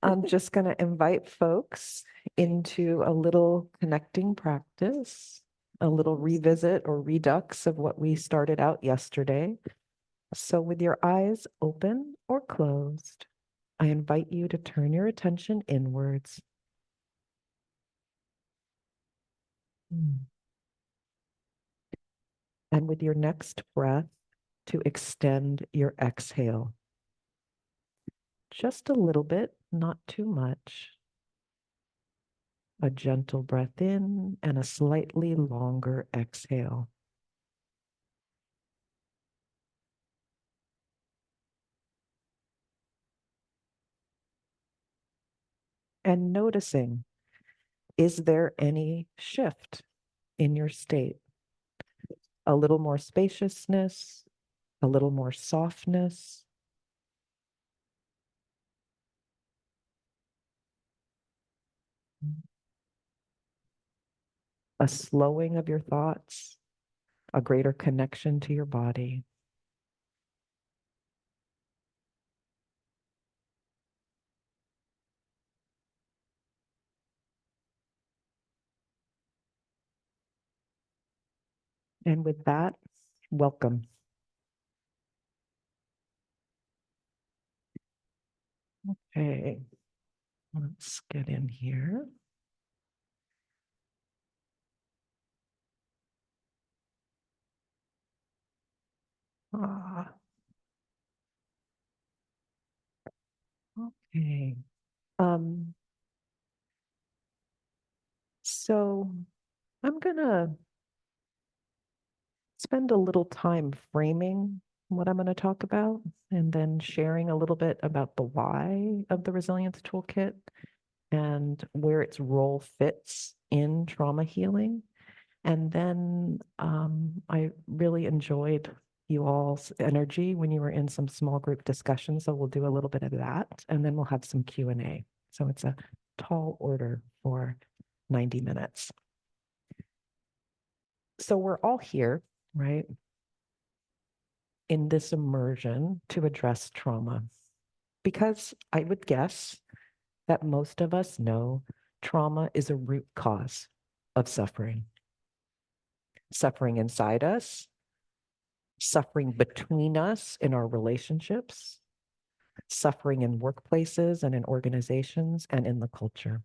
I'm just going to invite folks into a little connecting practice, a little revisit or redux of what we started out yesterday. So with your eyes open or closed, I invite you to turn your attention inwards. And with your next breath, to extend your exhale. Just a little bit, not too much. A gentle breath in and a slightly longer exhale. And noticing, is there any shift in your state? A little more spaciousness, a little more softness. A slowing of your thoughts, a greater connection to your body. And with that, welcome. Okay, let's get in here. Okay. So I'm gonna spend a little time framing what I'm going to talk about and then sharing a little bit about the why of the Resilience Toolkit and where its role fits in trauma healing. And then I really enjoyed you all's energy when you were in some small group discussions. So we'll do a little bit of that and then we'll have some Q&A. So it's a tall order for 90 minutes. So we're all here, right, in this immersion to address trauma. Because I would guess that most of us know trauma is a root cause of suffering. Suffering inside us, suffering between us in our relationships, suffering in workplaces and in organizations and in the culture.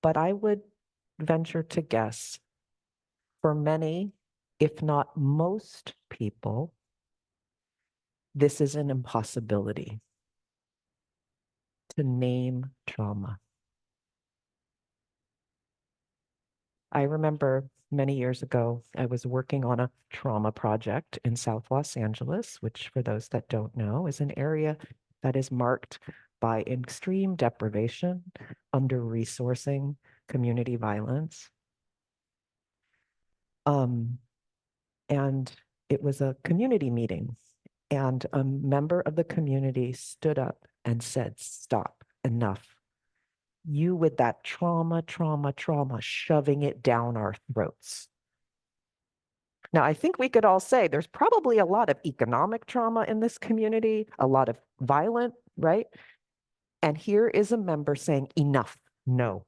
But I would venture to guess for many, if not most people, this is an impossibility to name trauma. I remember many years ago, I was working on a trauma project in South Los Angeles, which for those that don't know, is an area that is marked by extreme deprivation, under-resourcing, community violence. And it was a community meeting, and a member of the community stood up and said, "Stop, enough. You with that trauma, shoving it down our throats." Now, I think we could all say there's probably a lot of economic trauma in this community, a lot of violent, right? And here is a member saying, enough, no.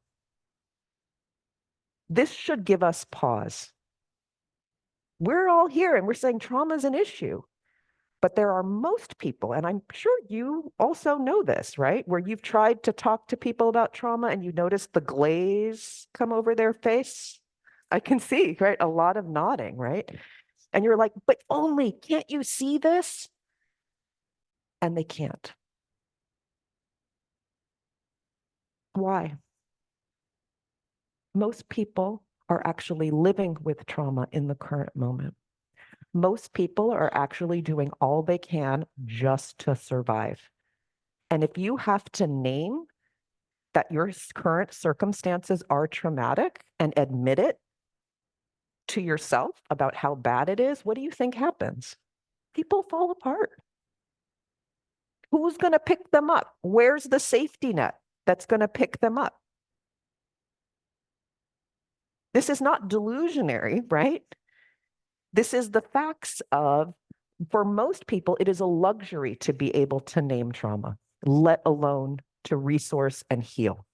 This should give us pause. We're all here and we're saying trauma is an issue. But there are most people, and I'm sure you also know this, right? Where you've tried to talk to people about trauma and you notice the glaze come over their face. I can see, right? A lot of nodding, right? And you're like, but only, can't you see this? And they can't. Why? Most people are actually living with trauma in the current moment. Most people are actually doing all they can just to survive. And if you have to name that your current circumstances are traumatic and admit it to yourself about how bad it is, what do you think happens? People fall apart. Who's going to pick them up? Where's the safety net that's going to pick them up? This is not delusionary, right? This is the facts of, for most people, it is a luxury to be able to name trauma. let alone to resource and heal.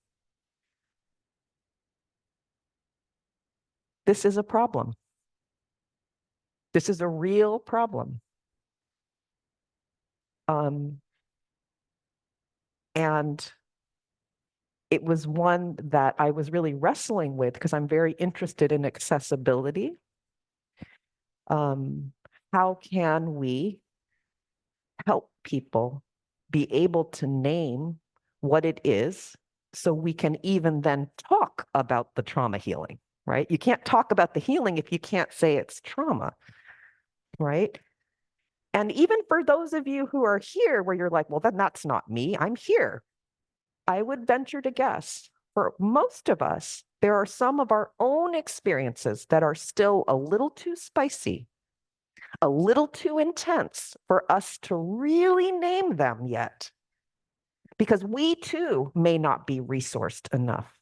This is a problem. This is a real problem. And it was one that I was really wrestling with because I'm very interested in accessibility. How can we help people be able to name what it is so we can even then talk about the trauma healing, right? You can't talk about the healing if you can't say it's trauma, right? And even for those of you who are here where you're like, well, then that's not me, I'm here. I would venture to guess for most of us, there are some of our own experiences that are still a little too spicy, a little too intense for us to really name them yet, because we too may not be resourced enough.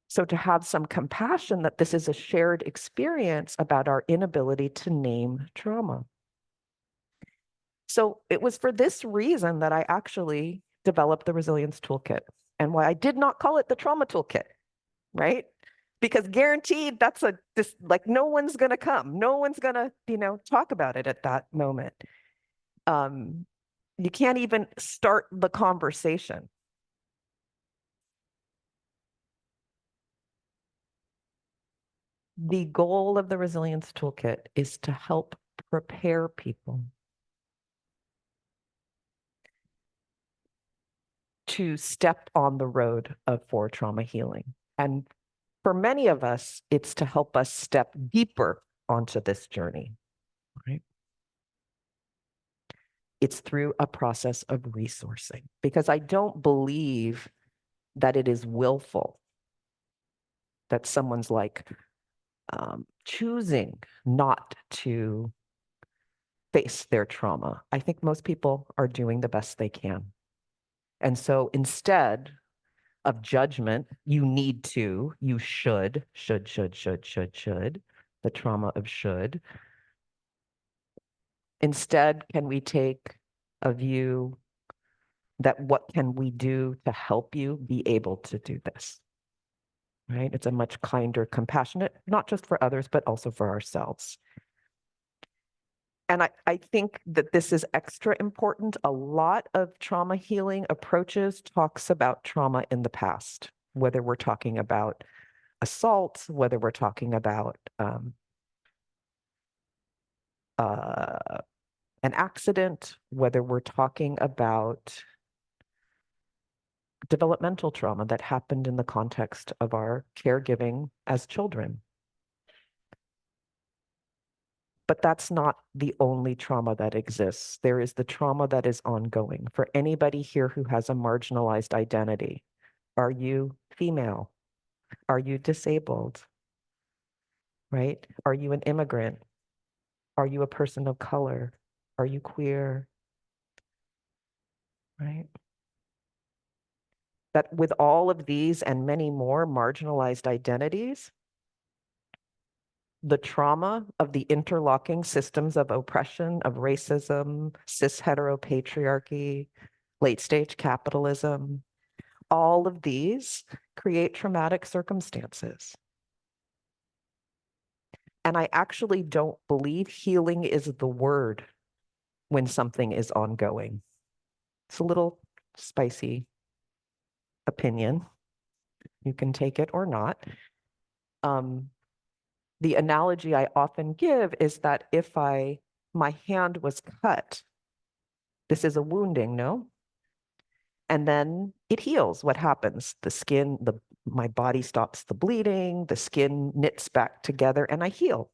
So to have some compassion that this is a shared experience about our inability to name trauma. So it was for this reason that I actually developed the Resilience Toolkit, and why I did not call it the Trauma Toolkit, right? Because guaranteed that's like no one's going to come. No one's going to, talk about it at that moment. You can't even start the conversation. The goal of the Resilience Toolkit is to help prepare people to step on the road for trauma healing. And for many of us, it's to help us step deeper onto this journey, right? It's through a process of resourcing, because I don't believe that it is willful, that someone's like choosing not to face their trauma. I think most people are doing the best they can. And so instead of judgment, you need to, you should, the trauma of should. Instead, can we take a view that what can we do to help you be able to do this, right? It's a much kinder, compassionate, not just for others, but also for ourselves. And I think that this is extra important. A lot of trauma healing approaches talks about trauma in the past, whether we're talking about assault, whether we're talking about an accident, whether we're talking about developmental trauma that happened in the context of our caregiving as children. But that's not the only trauma that exists. There is the trauma that is ongoing. For anybody here who has a marginalized identity, are you female? Are you disabled? Right? Are you an immigrant? Are you a person of color? Are you queer? Right? That with all of these and many more marginalized identities, the trauma of the interlocking systems of oppression, of racism, cis heteropatriarchy, late stage capitalism, all of these create traumatic circumstances. And I actually don't believe healing is the word when something is ongoing. It's a little spicy opinion. You can take it or not. The analogy I often give is that if my hand was cut, this is a wounding, no? And then it heals. What happens? The skin, my body stops the bleeding, the skin knits back together, and I heal.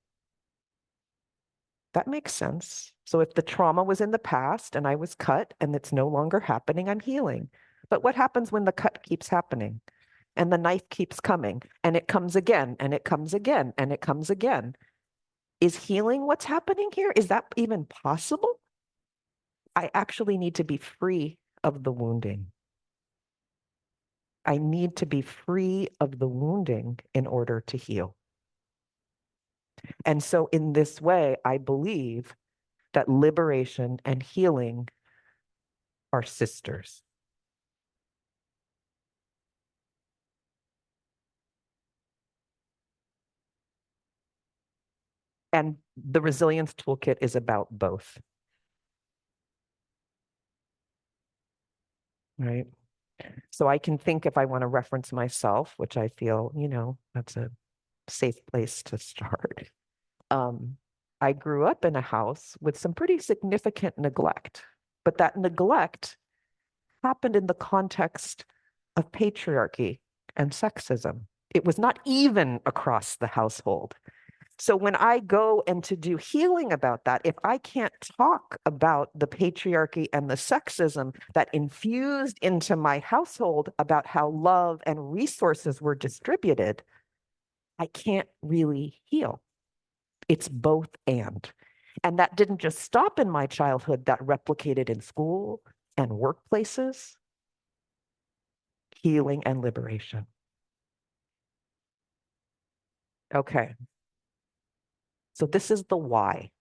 That makes sense. So if the trauma was in the past and I was cut and it's no longer happening, I'm healing. But what happens when the cut keeps happening and the knife keeps coming and it comes again and it comes again and it comes again? Is healing what's happening here? Is that even possible? I actually need to be free of the wounding. I need to be free of the wounding in order to heal. And so in this way, I believe that liberation and healing are sisters. And the resilience toolkit is about both. Right? So I can think if I want to reference myself, which I feel, that's a safe place to start. I grew up in a house with some pretty significant neglect, but that neglect happened in the context of patriarchy and sexism. It was not even across the household. So when I go and to do healing about that, if I can't talk about the patriarchy and the sexism that infused into my household about how love and resources were distributed, I can't really heal. It's both and. And that didn't just stop in my childhood, that replicated in school and workplaces, healing and liberation. Okay. So this is the why.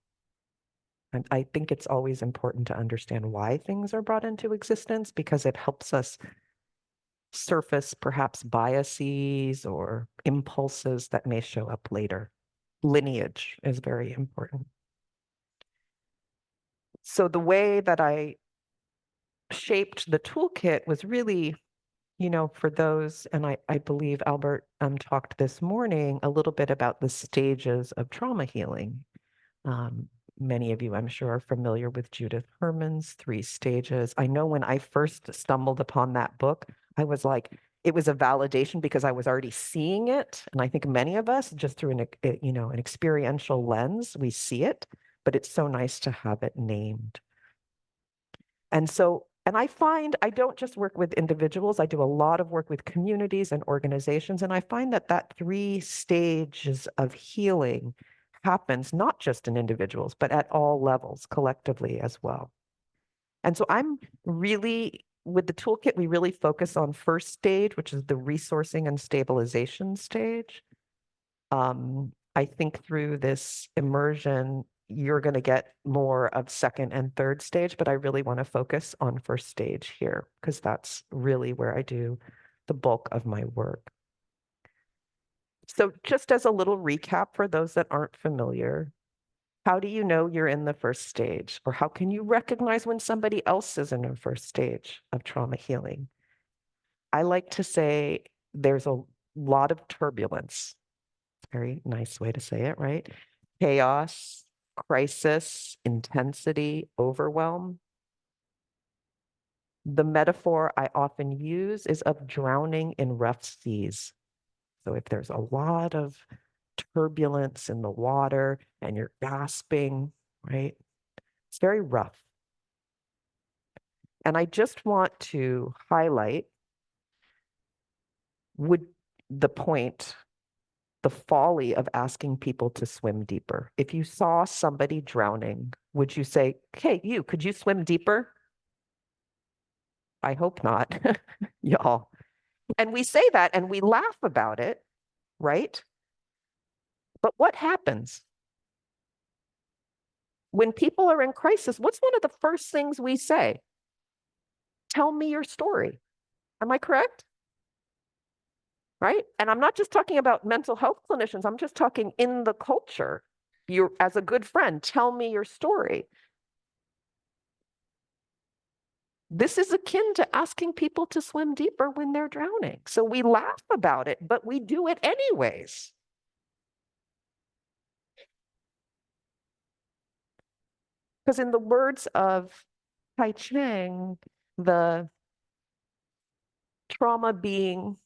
And I think it's always important to understand why things are brought into existence because it helps us surface perhaps biases or impulses that may show up later. Lineage is very important. So the way that I shaped the toolkit was really, for those, and I believe Albert talked this morning a little bit about the stages of trauma healing. Many of you, I'm sure, are familiar with Judith Herman's 3 stages. I know when I first stumbled upon that book, I was like, it was a validation because I was already seeing it. And I think many of us, just through an experiential lens, we see it, but it's so nice to have it named. And I find I don't just work with individuals, I do a lot of work with communities and organizations. And I find that 3 stages of healing happens not just in individuals, but at all levels collectively as well. And so I'm really, with the toolkit, we really focus on first stage, which is the resourcing and stabilization stage. I think through this immersion, you're going to get more of second and third stage, but I really want to focus on first stage here because that's really where I do the bulk of my work. So just as a little recap for those that aren't familiar, how do you know you're in the first stage? Or how can you recognize when somebody else is in a first stage of trauma healing? I like to say there's a lot of turbulence. Very nice way to say it, right? Chaos, crisis, intensity, overwhelm. The metaphor I often use is of drowning in rough seas. So if there's a lot of turbulence in the water and you're gasping, right? It's very rough. And I just want to highlight the point, the folly of asking people to swim deeper. If you saw somebody drowning, would you say, hey, could you swim deeper? I hope not, y'all. And we say that and we laugh about it, right? But what happens? When people are in crisis, what's one of the first things we say? Tell me your story. Am I correct? Right? And I'm not just talking about mental health clinicians, I'm just talking in the culture. You, as a good friend, tell me your story. This is akin to asking people to swim deeper when they're drowning. So we laugh about it, but we do it anyways. Because in the words of Tai Cheng, the trauma being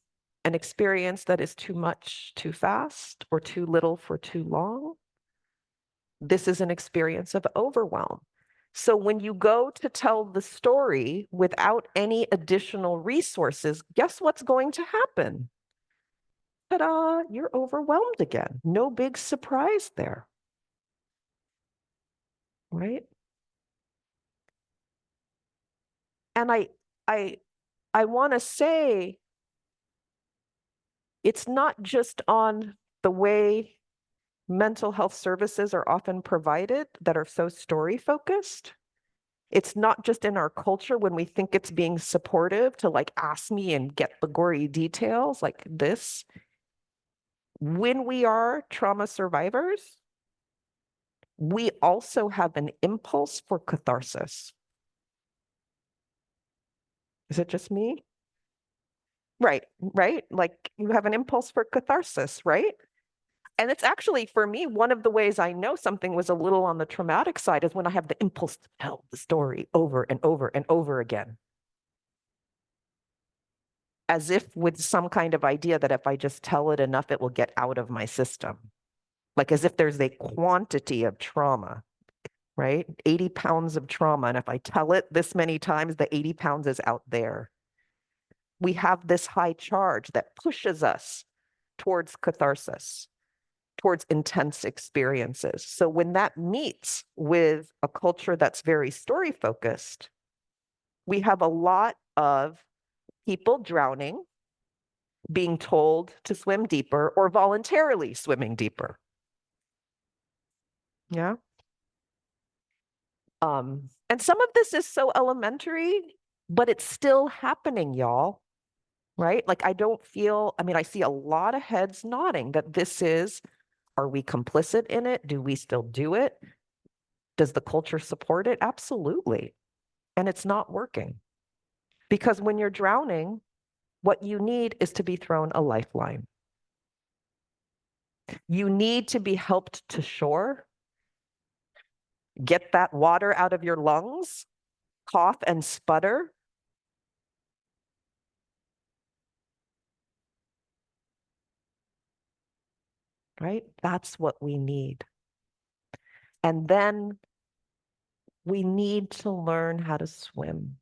an experience that is too much too fast or too little for too long, this is an experience of overwhelm. So when you go to tell the story without any additional resources, guess what's going to happen? Ta-da, you're overwhelmed again. No big surprise there, right? And I want to say it's not just on the way mental health services are often provided that are so story focused. It's not just in our culture when we think it's being supportive to like ask me and get the gory details like this. When we are trauma survivors, we also have an impulse for catharsis. Is it just me? Right, right. Like you have an impulse for catharsis, right? And it's actually, for me, one of the ways I know something was a little on the traumatic side is when I have the impulse to tell the story over and over and over again. As if with some kind of idea that if I just tell it enough, it will get out of my system. Like as if there's a quantity of trauma, right? 80 pounds of trauma. And if I tell it this many times, the 80 pounds is out there. We have this high charge that pushes us towards catharsis, towards intense experiences. So when that meets with a culture that's very story focused, we have a lot of people drowning, being told to swim deeper or voluntarily swimming deeper. Yeah. And some of this is so elementary, but it's still happening, y'all. Right? Like I don't feel, I mean, I see a lot of heads nodding that this is, are we complicit in it? Do we still do it? Does the culture support it? Absolutely. And it's not working. Because when you're drowning, what you need is to be thrown a lifeline. You need to be helped to shore, get that water out of your lungs, cough and sputter. Right? That's what we need. And then we need to learn how to swim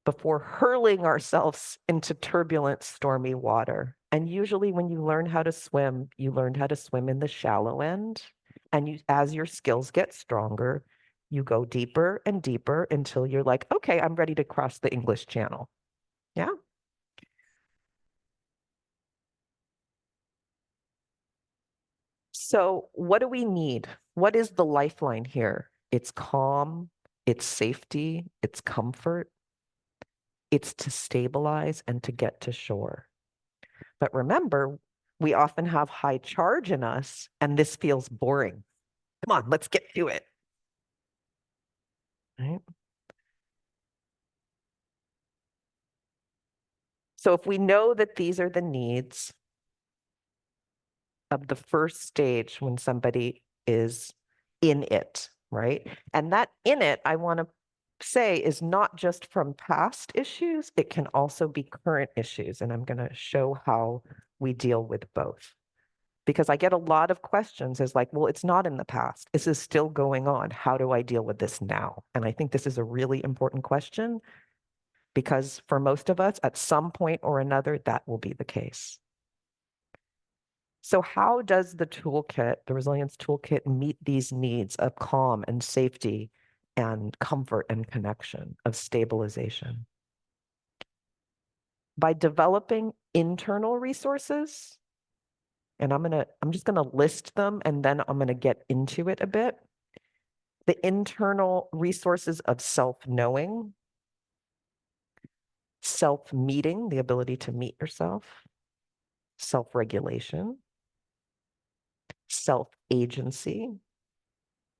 before hurling ourselves into turbulent, stormy water. And usually when you learn how to swim, you learn how to swim in the shallow end. And you, as your skills get stronger, you go deeper and deeper until you're like, okay, I'm ready to cross the English Channel. Yeah. So what do we need? What is the lifeline here? It's calm, it's safety, it's comfort, it's to stabilize and to get to shore. But remember, we often have high charge in us, and this feels boring. Come on, let's get to it. Right? So if we know that these are the needs of the first stage when somebody is in it, right? And that in it, I want to say, is not just from past issues, it can also be current issues. And I'm going to show how we deal with both. Because I get a lot of questions is like, well, it's not in the past. This is still going on. How do I deal with this now? And I think this is a really important question because for most of us, at some point or another, that will be the case. So how does the toolkit, the resilience toolkit, meet these needs of calm and safety and comfort and connection, of stabilization? By developing internal resources, and I'm just gonna list them and then I'm gonna get into it a bit. The internal resources of self-knowing, self-meeting, the ability to meet yourself, self-regulation, self-agency,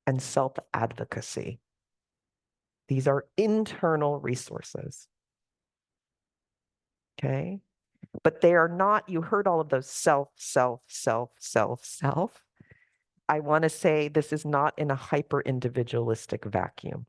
and self-advocacy. These are internal resources. Okay? But they are not, you heard all of those self. I want to say this is not in a hyper individualistic vacuum.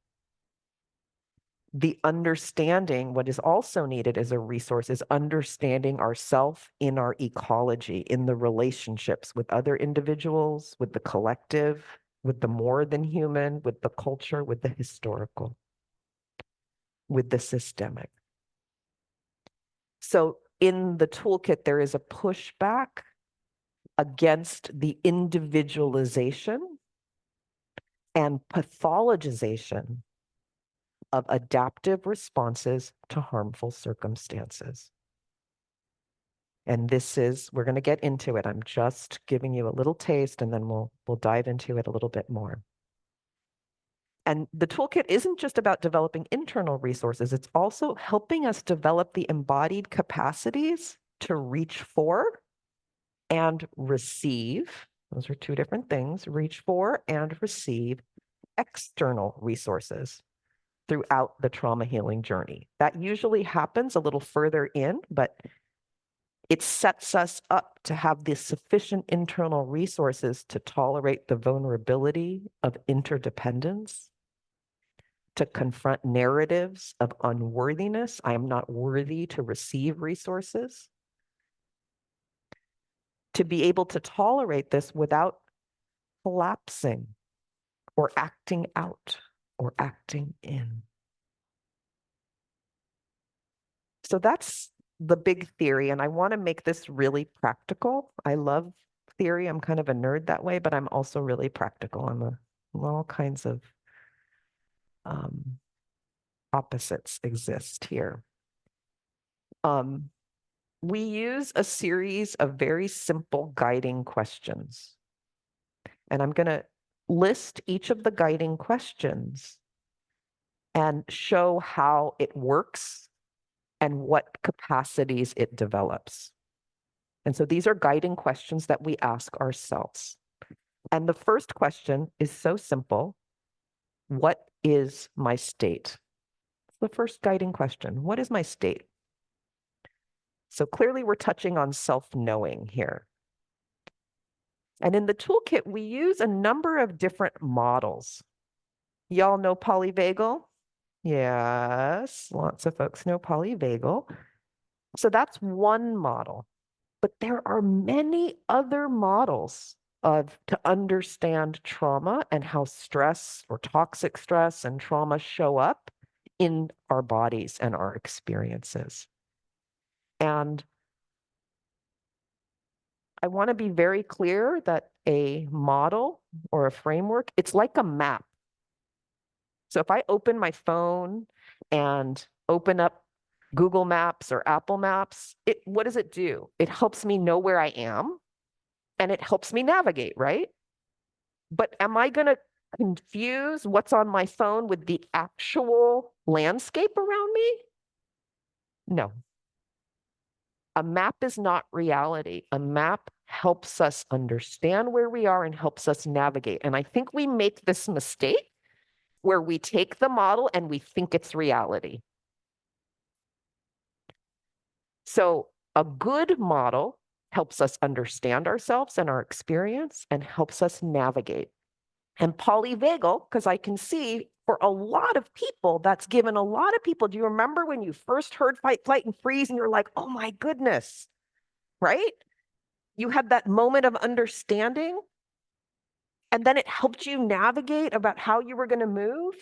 The understanding, what is also needed as a resource is understanding ourself in our ecology, in the relationships with other individuals, with the collective, with the more than human, with the culture, with the historical, with the systemic. So in the toolkit, there is a pushback against the individualization and pathologization of adaptive responses to harmful circumstances. And this is, we're going to get into it. I'm just giving you a little taste and then we'll dive into it a little bit more. And the toolkit isn't just about developing internal resources, it's also helping us develop the embodied capacities to reach for and receive. Those are two different things, reach for and receive external resources throughout the trauma healing journey. That usually happens a little further in, but it sets us up to have the sufficient internal resources to tolerate the vulnerability of interdependence, to confront narratives of unworthiness. I am not worthy to receive resources. To be able to tolerate this without collapsing or acting out or acting in. So that's the big theory, and I want to make this really practical. I love theory. I'm kind of a nerd that way, but I'm also really practical. All kinds of opposites exist here. We use a series of very simple guiding questions, and I'm going to list each of the guiding questions and show how it works and what capacities it develops. And so these are guiding questions that we ask ourselves. And the first question is so simple. What is my state? It's the first guiding question. What is my state? So clearly we're touching on self-knowing here. And in the toolkit, we use a number of different models. Y'all know polyvagal? Yes, lots of folks know polyvagal. So that's one model. But there are many other models to understand trauma and how stress or toxic stress and trauma show up in our bodies and our experiences. And I want to be very clear that a model or a framework, it's like a map. So if I open my phone and open up Google Maps or Apple Maps, what does it do? It helps me know where I am and it helps me navigate, right? But am I going to confuse what's on my phone with the actual landscape around me? No. A map is not reality. A map helps us understand where we are and helps us navigate. And I think we make this mistake where we take the model and we think it's reality. So a good model helps us understand ourselves and our experience and helps us navigate. And polyvagal, because I can see for a lot of people, that's given a lot of people. Do you remember when you first heard fight, flight, and freeze and you're like, oh my goodness, right? You had that moment of understanding and then it helped you navigate about how you were going to move.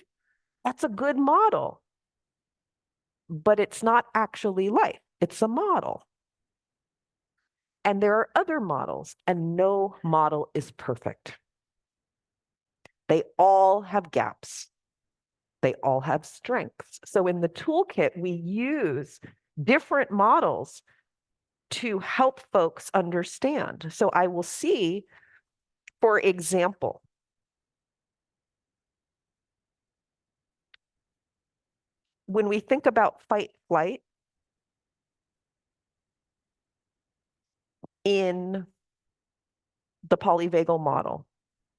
That's a good model, but it's not actually life. It's a model. And there are other models, and no model is perfect. They all have gaps. They all have strengths. So in the toolkit, we use different models to help folks understand. So I will see, for example, when we think about fight flight in the polyvagal model,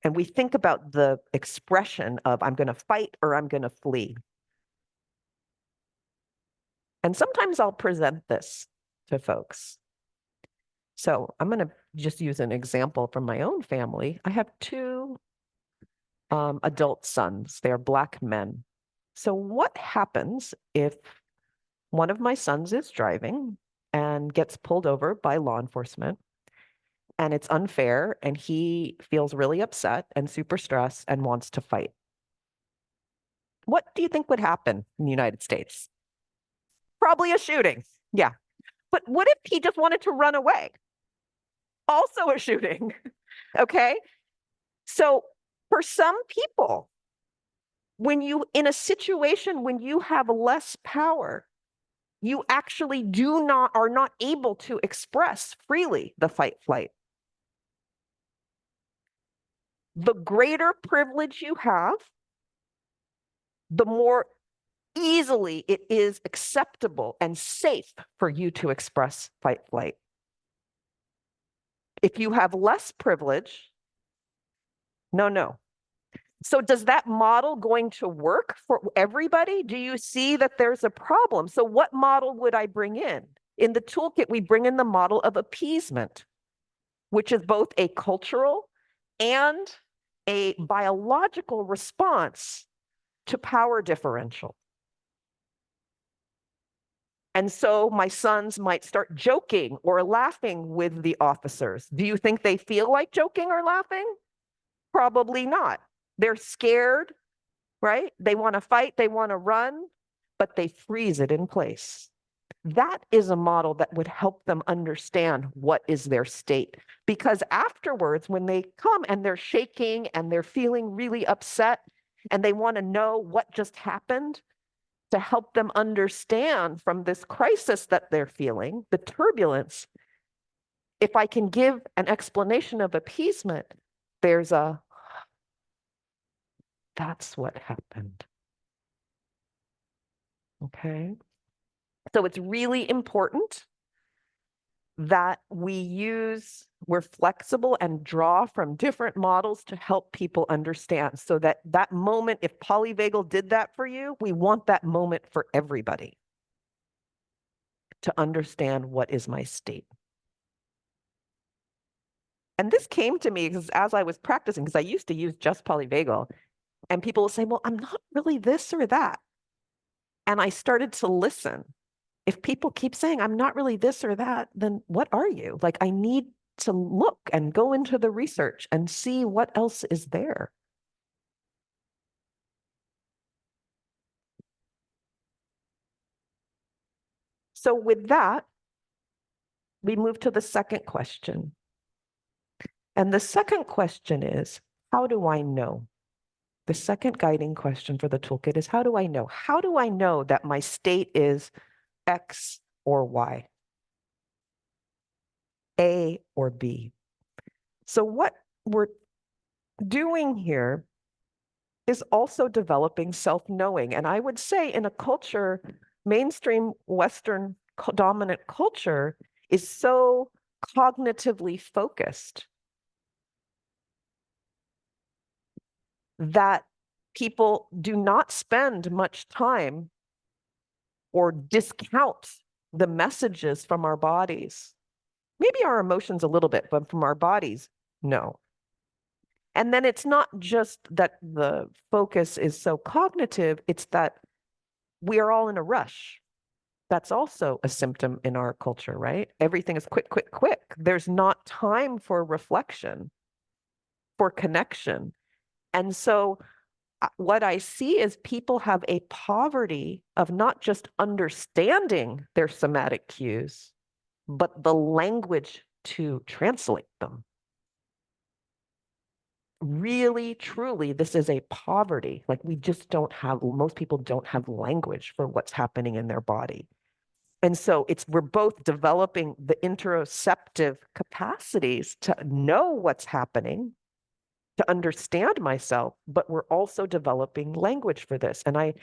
and we think about the expression of I'm going to fight or I'm going to flee. And sometimes I'll present this to folks. So I'm going to just use an example from my own family. I have two adult sons. They are Black men. So what happens if one of my sons is driving and gets pulled over by law enforcement and it's unfair and he feels really upset and super stressed and wants to fight? What do you think would happen in the United States? Probably a shooting. Yeah. But what if he just wanted to run away? Also a shooting. Okay. So for some people, when you, in a situation when you have less power, you actually are not able to express freely the fight flight. The greater privilege you have, the more easily it is acceptable and safe for you to express fight flight. If you have less privilege, no. So does that model going to work for everybody? Do you see that there's a problem? So what model would I bring in? In the toolkit, we bring in the model of appeasement, which is both a cultural and a biological response to power differential. And so my sons might start joking or laughing with the officers. Do you think they feel like joking or laughing? Probably not. They're scared, right? They want to fight, they want to run, but they freeze it in place. That is a model that would help them understand what is their state. Because afterwards, when they come and they're shaking and they're feeling really upset and they want to know what just happened, to help them understand from this crisis that they're feeling, the turbulence, if I can give an explanation of appeasement, there's a, that's what happened. Okay. So it's really important that we're flexible and draw from different models to help people understand, so that that moment, if polyvagal did that for you, we want that moment for everybody to understand what is my state. And this came to me because as I was practicing, because I used to use just polyvagal, and people will say, well, I'm not really this or that. And I started to listen. If people keep saying, I'm not really this or that, then what are you? Like, I need to look and go into the research and see what else is there. So with that, we move to the second question. And the second question is, how do I know? The second guiding question for the toolkit is, how do I know? How do I know that my state is X or Y, A or B? So what we're doing here is also developing self-knowing. And I would say in a culture, mainstream Western dominant culture is so cognitively focused that people do not spend much time or discount the messages from our bodies. Maybe our emotions a little bit, but from our bodies, no. And then it's not just that the focus is so cognitive, it's that we are all in a rush. That's also a symptom in our culture, right? Everything is quick, quick, quick. There's not time for reflection, for connection. And so what I see is people have a poverty of not just understanding their somatic cues, but the language to translate them. Really, truly, this is a poverty. Like, we just don't have, most people don't have language for what's happening in their body. And so we're both developing the interoceptive capacities to know what's happening, to understand myself, but we're also developing language for this. And I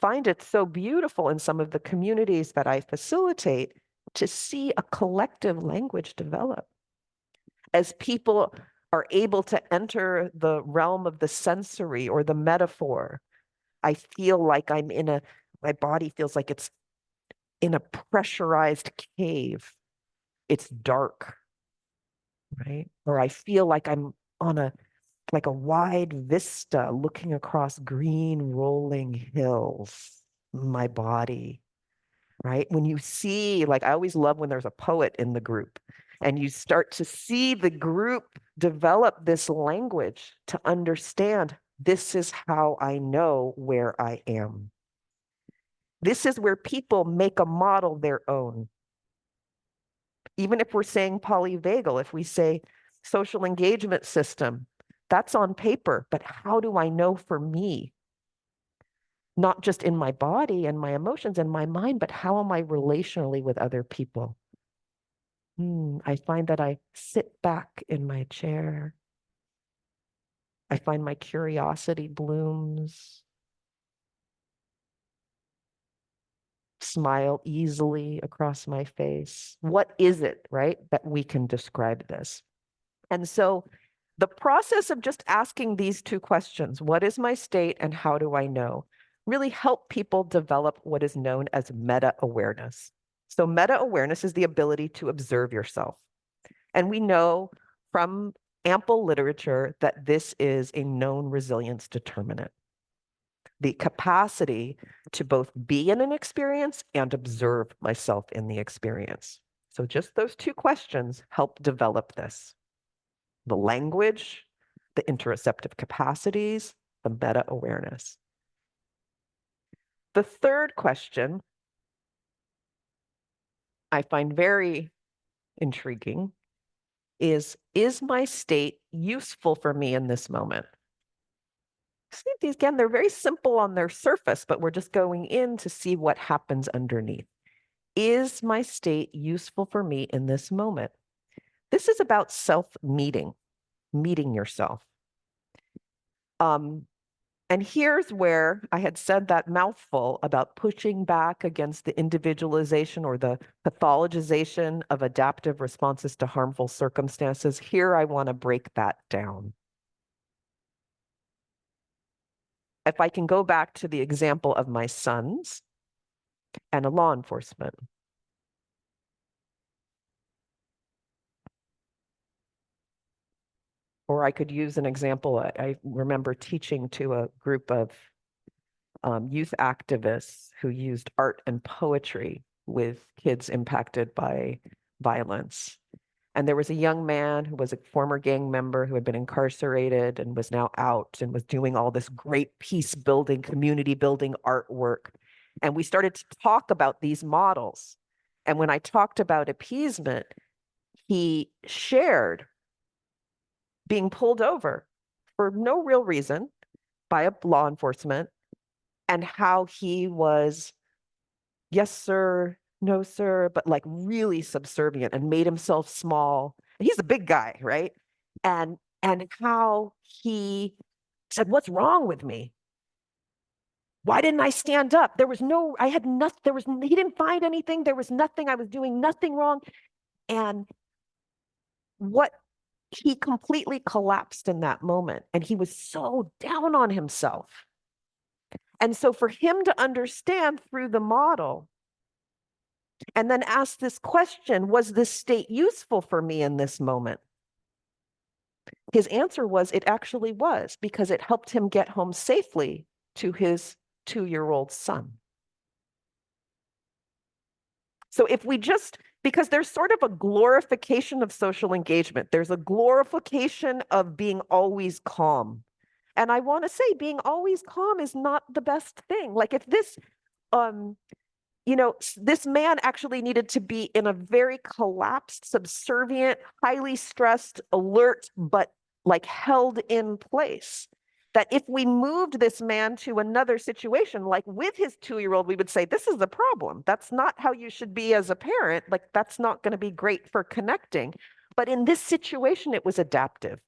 find it so beautiful in some of the communities that I facilitate to see a collective language develop. As people are able to enter the realm of the sensory or the metaphor, I feel like my body feels like it's in a pressurized cave. It's dark, right? Or I feel like I'm on a wide vista looking across green rolling hills, my body, right? When you see, like, I always love when there's a poet in the group and you start to see the group develop this language to understand, this is how I know where I am. This is where people make a model their own. Even if we're saying polyvagal, if we say social engagement system, that's on paper, but how do I know for me? Not just in my body and my emotions and my mind, but how am I relationally with other people? I find that I sit back in my chair. I find my curiosity blooms. smile easily across my face? What is it, right, that we can describe this? And so the process of just asking these two questions, what is my state and how do I know, really help people develop what is known as meta-awareness. So meta-awareness is the ability to observe yourself. And we know from ample literature that this is a known resilience determinant. The capacity to both be in an experience and observe myself in the experience. So just those two questions help develop this. The language, the interoceptive capacities, the meta-awareness. The third question I find very intriguing is my state useful for me in this moment? See, these, again, they're very simple on their surface, but we're just going in to see what happens underneath. Is my state useful for me in this moment? This is about self-meeting, meeting yourself. And here's where I had said that mouthful about pushing back against the individualization or the pathologization of adaptive responses to harmful circumstances. Here, I want to break that down. If I can go back to the example of my sons and a law enforcement. Or I could use an example. I remember teaching to a group of youth activists who used art and poetry with kids impacted by violence. And there was a young man who was a former gang member who had been incarcerated and was now out and was doing all this great peace building, community building artwork. And we started to talk about these models. And when I talked about appeasement, he shared being pulled over for no real reason by a law enforcement and how he was, yes, sir, no, sir, but like really subservient and made himself small. He's a big guy, right? And how he said, what's wrong with me? Why didn't I stand up? There was no, I had nothing, he didn't find anything. There was nothing, I was doing nothing wrong. And what he completely collapsed in that moment. And he was so down on himself. And so for him to understand through the model and then ask this question, was this state useful for me in this moment? His answer was, it actually was, because it helped him get home safely to his 2-year-old son. So if we just, because there's sort of a glorification of social engagement, there's a glorification of being always calm. And I want to say being always calm is not the best thing. Like if this, this man actually needed to be in a very collapsed, subservient, highly stressed, alert, but like held in place. That if we moved this man to another situation, like with his 2-year-old, we would say, this is the problem. That's not how you should be as a parent. Like that's not going to be great for connecting. But in this situation, it was adaptive.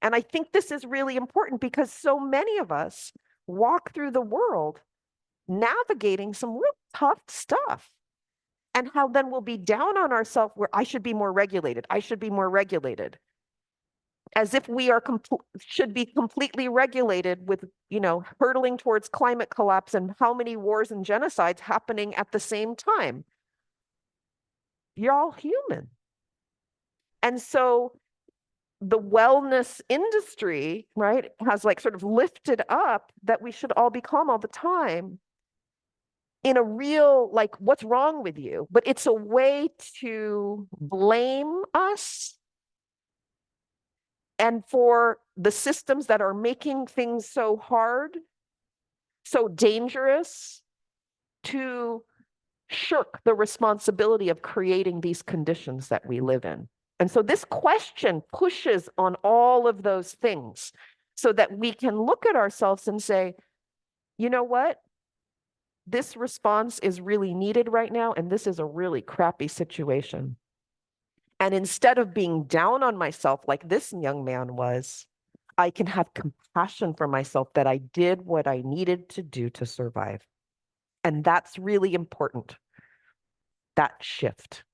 And I think this is really important because so many of us walk through the world navigating some real tough stuff. And how then we'll be down on ourselves where I should be more regulated. I should be more regulated. As if we are should be completely regulated with, hurtling towards climate collapse and how many wars and genocides happening at the same time. You're all human. And so the wellness industry, right, has like sort of lifted up that we should all be calm all the time in a real, like, what's wrong with you? But it's a way to blame us and for the systems that are making things so hard, so dangerous, to shirk the responsibility of creating these conditions that we live in. And so this question pushes on all of those things so that we can look at ourselves and say, you know what? This response is really needed right now, and this is a really crappy situation. And instead of being down on myself like this young man was, I can have compassion for myself that I did what I needed to do to survive. And that's really important, that shift.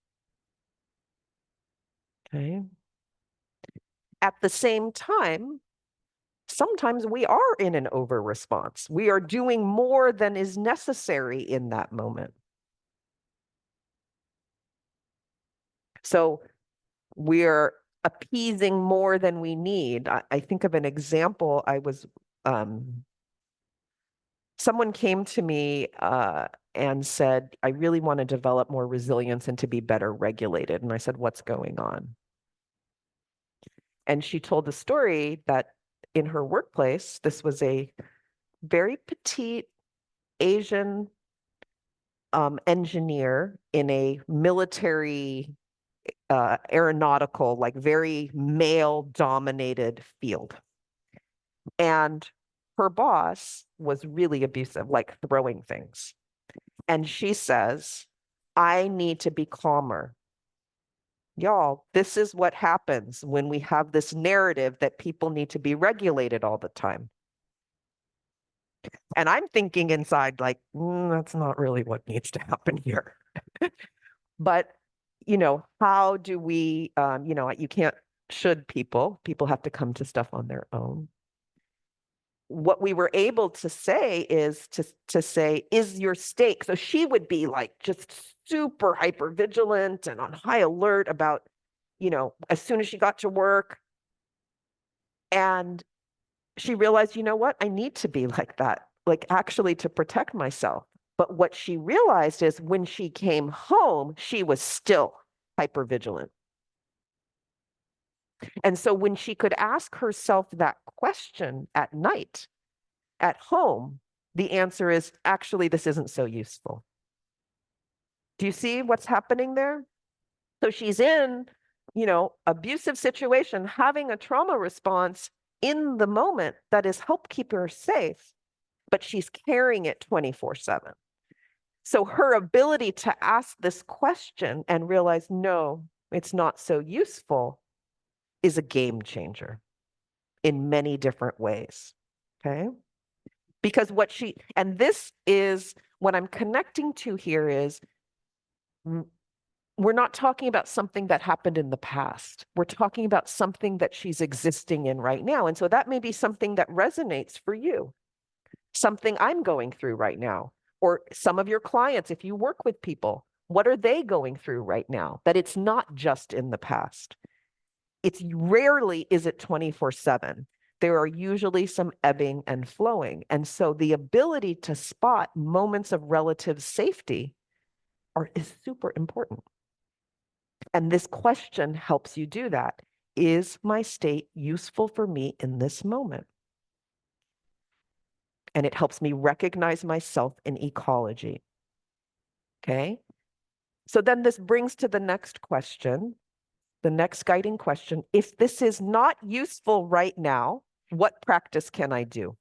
Okay. At the same time, sometimes we are in an over response. We are doing more than is necessary in that moment. So we're appeasing more than we need. I think of an example. Someone came to me and said, I really want to develop more resilience and to be better regulated. And I said, what's going on? And she told the story that in her workplace, this was a very petite Asian engineer in a military aeronautical, like very male dominated field. And her boss was really abusive, like throwing things. And she says, I need to be calmer. Y'all, this is what happens when we have this narrative that people need to be regulated all the time. And I'm thinking inside, like, that's not really what needs to happen here. But, how do we, you can't should people have to come to stuff on their own. What we were able to say is to say, is your state, so she would be like just super hyper vigilant and on high alert about, as soon as she got to work. And she realized, you know what, I need to be like that, like actually to protect myself. But what she realized is when she came home, she was still hyper vigilant. And so when she could ask herself that question at night, at home, the answer is actually, this isn't so useful. Do you see what's happening there? So she's in, abusive situation, having a trauma response in the moment that has helped keep her safe, but she's carrying it 24/7. So her ability to ask this question and realize, no, it's not so useful, is a game changer in many different ways. Okay. Because and this is what I'm connecting to here is we're not talking about something that happened in the past. We're talking about something that she's existing in right now. And so that may be something that resonates for you, something I'm going through right now, or some of your clients, if you work with people, what are they going through right now? That it's not just in the past. It's rarely is it 24/7. There are usually some ebbing and flowing. And so the ability to spot moments of relative safety is super important. And this question helps you do that. Is my state useful for me in this moment? And it helps me recognize myself in ecology. Okay. So then this brings to the next question, the next guiding question. If this is not useful right now, what practice can I do?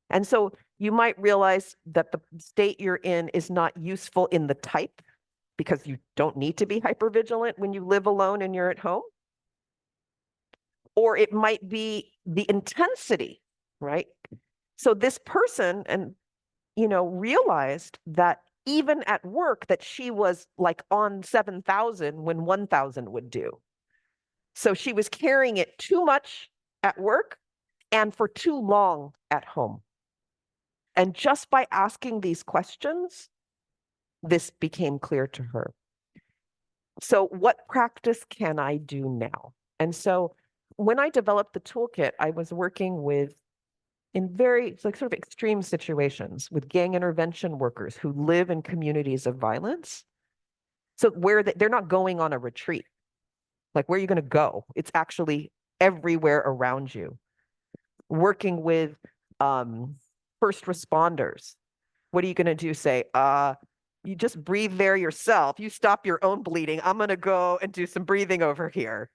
And so you might realize that the state you're in is not useful in the type, because you don't need to be hypervigilant when you live alone and you're at home. Or it might be the intensity, right? So this person realized that even at work that she was like on 7,000 when 1,000 would do. So she was carrying it too much at work and for too long at home. And just by asking these questions, this became clear to her. So what practice can I do now? And so when I developed the toolkit, I was working in very sort of extreme situations with gang intervention workers who live in communities of violence. So where they're not going on a retreat. Like, where are you going to go? It's actually everywhere around you. Working with first responders. What are you going to do? Say, you just breathe there yourself. You stop your own bleeding. I'm going to go and do some breathing over here.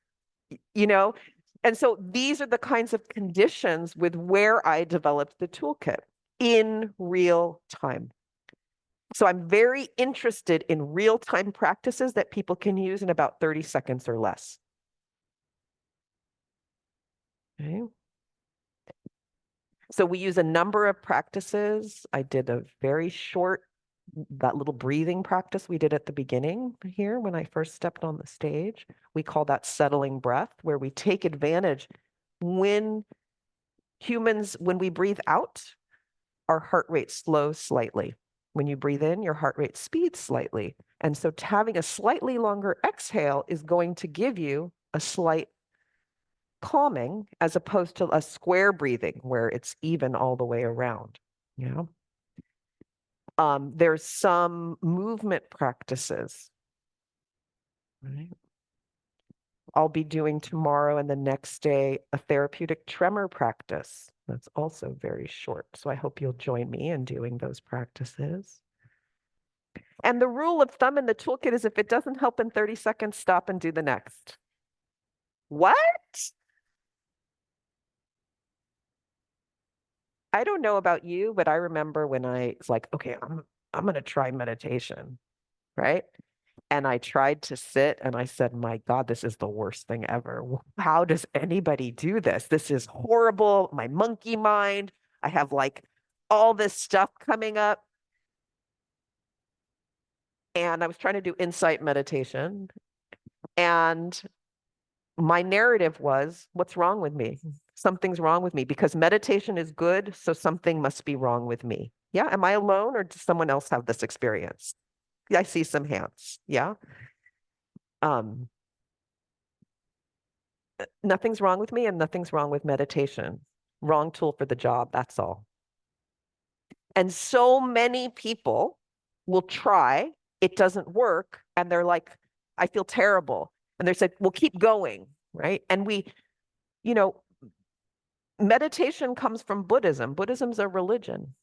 And so these are the kinds of conditions with where I developed the toolkit in real time. So I'm very interested in real-time practices that people can use in about 30 seconds or less. Okay. So we use a number of practices. I did a very short, that little breathing practice we did at the beginning here when I first stepped on the stage. We call that settling breath, where we take advantage when when we breathe out, our heart rate slows slightly. When you breathe in, your heart rate speeds slightly. And so having a slightly longer exhale is going to give you a slight calming as opposed to a square breathing where it's even all the way around. You know, there's some movement practices. Right? I'll be doing tomorrow and the next day a therapeutic tremor practice. That's also very short. So I hope you'll join me in doing those practices. And the rule of thumb in the toolkit is if it doesn't help in 30 seconds, stop and do the next. What? I don't know about you, but I remember when I was like, okay, I'm going to try meditation, right? And I tried to sit and I said, my God, this is the worst thing ever. How does anybody do this? This is horrible. My monkey mind. I have like all this stuff coming up. And I was trying to do insight meditation. And my narrative was, what's wrong with me? Something's wrong with me because meditation is good. So something must be wrong with me. Yeah. Am I alone or does someone else have this experience? I see some hands. Yeah. Nothing's wrong with me and nothing's wrong with meditation. Wrong tool for the job. That's all. And so many people will try, it doesn't work. And they're like, I feel terrible. And they're like, well, keep going. Right. And you know, meditation comes from Buddhism. Buddhism's a religion.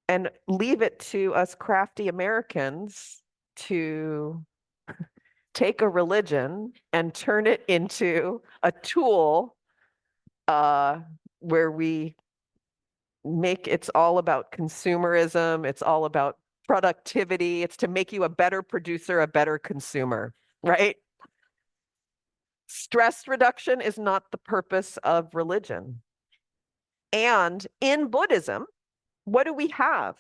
And leave it to us crafty Americans to take a religion and turn it into a tool where we make it's all about consumerism, it's all about productivity, it's to make you a better producer, a better consumer, right? Stress reduction is not the purpose of religion. And in Buddhism, what do we have?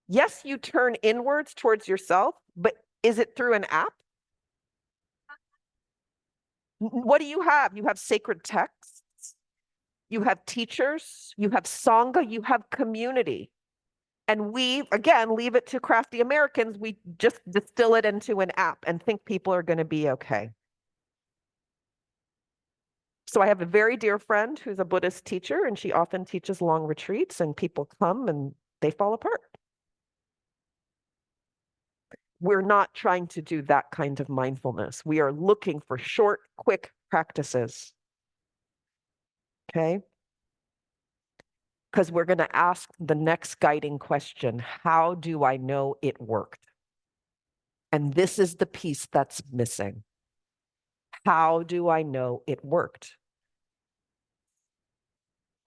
Yes, you turn inwards towards yourself, but is it through an app? What do you have? You have sacred texts, you have teachers, you have Sangha, you have community. And we, again, leave it to crafty Americans. We just distill it into an app and think people are going to be okay. So I have a very dear friend who's a Buddhist teacher, and she often teaches long retreats, and people come and they fall apart. We're not trying to do that kind of mindfulness. We are looking for short, quick practices. Okay? Because we're going to ask the next guiding question, how do I know it worked? And this is the piece that's missing. How do I know it worked?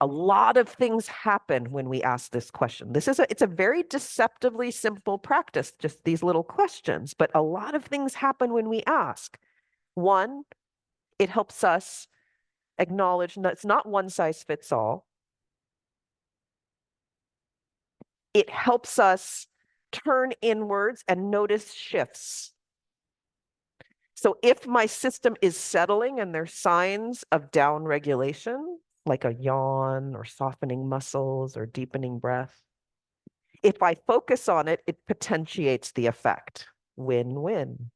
A lot of things happen when we ask this question. It's a very deceptively simple practice, just these little questions, but a lot of things happen when we ask. One, it helps us acknowledge that it's not one size fits all. It helps us turn inwards and notice shifts. So if my system is settling and there's signs of down regulation, like a yawn or softening muscles or deepening breath, if I focus on it, it potentiates the effect. Win-win.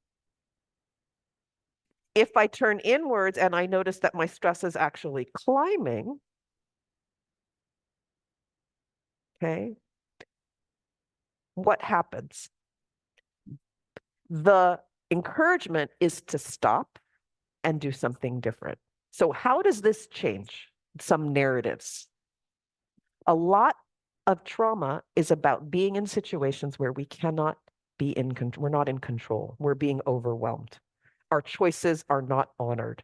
If I turn inwards and I notice that my stress is actually climbing, okay, what happens? The encouragement is to stop and do something different. So how does this change some narratives? A lot of trauma is about being in situations where we cannot be in control. We're not in control. We're being overwhelmed. Our choices are not honored.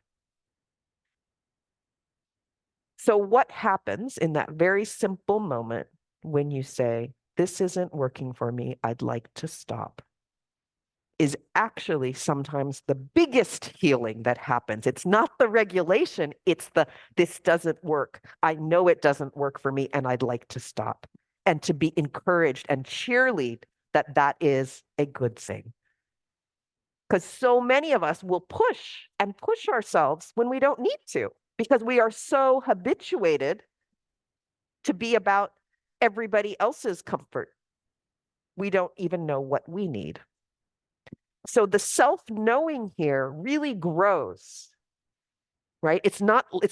So what happens in that very simple moment when you say, this isn't working for me, I'd like to stop? is actually sometimes the biggest healing that happens. It's not the regulation, it's the, this doesn't work. I know it doesn't work for me and I'd like to stop. And to be encouraged and cheerlead that that is a good thing. Because so many of us will push and push ourselves when we don't need to, because we are so habituated to be about everybody else's comfort. We don't even know what we need. So the self-knowing here really grows, right? It's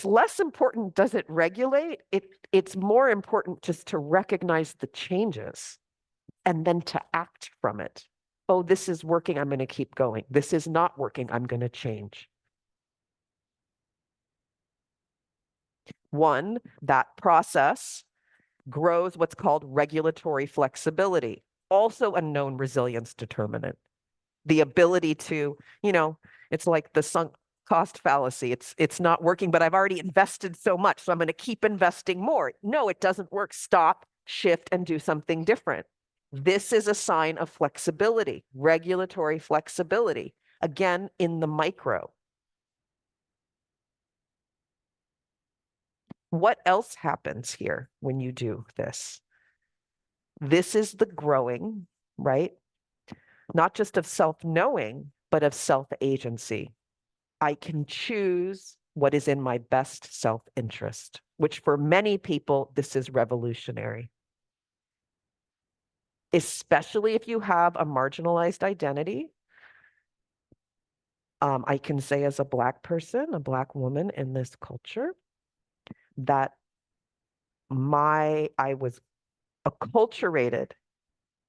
less important, does it regulate? It's more important just to recognize the changes and then to act from it. Oh, this is working, I'm going to keep going. This is not working, I'm going to change. One, that process grows what's called regulatory flexibility, also a known resilience determinant. The ability to, it's like the sunk cost fallacy. It's not working, but I've already invested so much, so I'm going to keep investing more. No, it doesn't work. Stop, shift, and do something different. This is a sign of flexibility, regulatory flexibility, again, in the micro. What else happens here when you do this? This is the growing, right? Not just of self-knowing, but of self-agency. I can choose what is in my best self-interest, which for many people, this is revolutionary. Especially if you have a marginalized identity. I can say as a Black person, a Black woman in this culture, that I was acculturated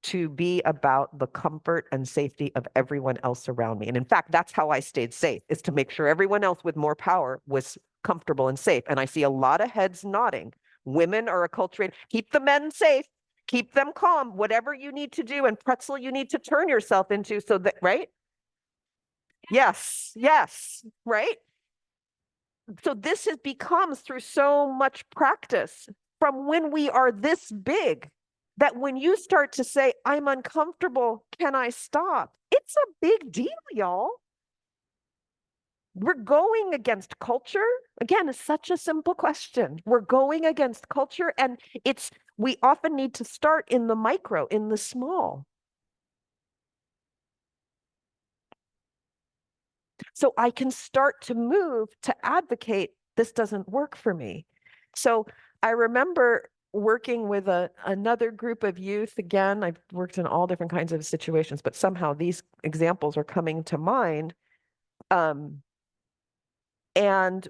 to be about the comfort and safety of everyone else around me. And in fact, that's how I stayed safe, is to make sure everyone else with more power was comfortable and safe. And I see a lot of heads nodding. Women are acculturated. Keep the men safe, keep them calm, whatever you need to do, and pretzel you need to turn yourself into so that, right? Yes, yes, right? So this becomes through so much practice from when we are this big, that when you start to say, I'm uncomfortable, can I stop? It's a big deal, y'all. We're going against culture. Again, it's such a simple question. We're going against culture, and we often need to start in the micro, in the small. So I can start to move to advocate, this doesn't work for me. So I remember working with another group of youth. Again, I've worked in all different kinds of situations, but somehow these examples are coming to mind. And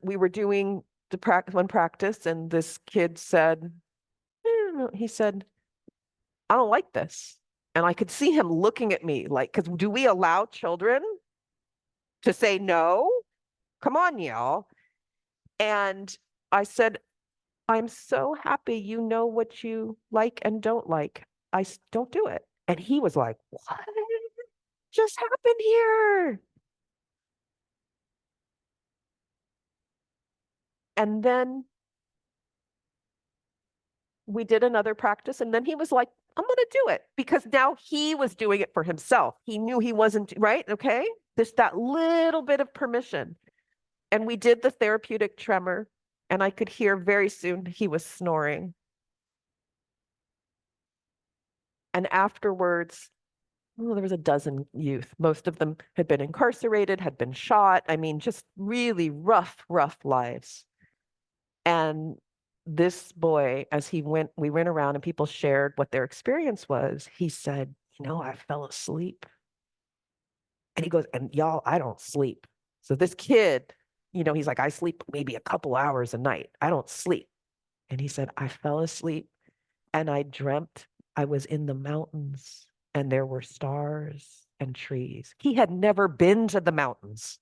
we were doing one practice, and this kid said, he said, I don't like this. And I could see him looking at me like, because do we allow children to say no? Come on, y'all. And I said, I'm so happy you know what you like and don't like. Don't do it. And he was like, what just happened here? And then we did another practice, and then he was like, I'm going to do it, because now he was doing it for himself. He knew he wasn't, right? Okay. There's that little bit of permission. And we did the therapeutic tremor, and I could hear very soon he was snoring. And afterwards, there was a dozen youth. Most of them had been incarcerated, had been shot. I mean, just really rough, rough lives. And this boy, as we went around and people shared what their experience was, he said, I fell asleep. And he goes, and y'all, I don't sleep. So this kid, he's like, I sleep maybe a couple hours a night. I don't sleep. And he said, I fell asleep and I dreamt I was in the mountains and there were stars and trees. He had never been to the mountains.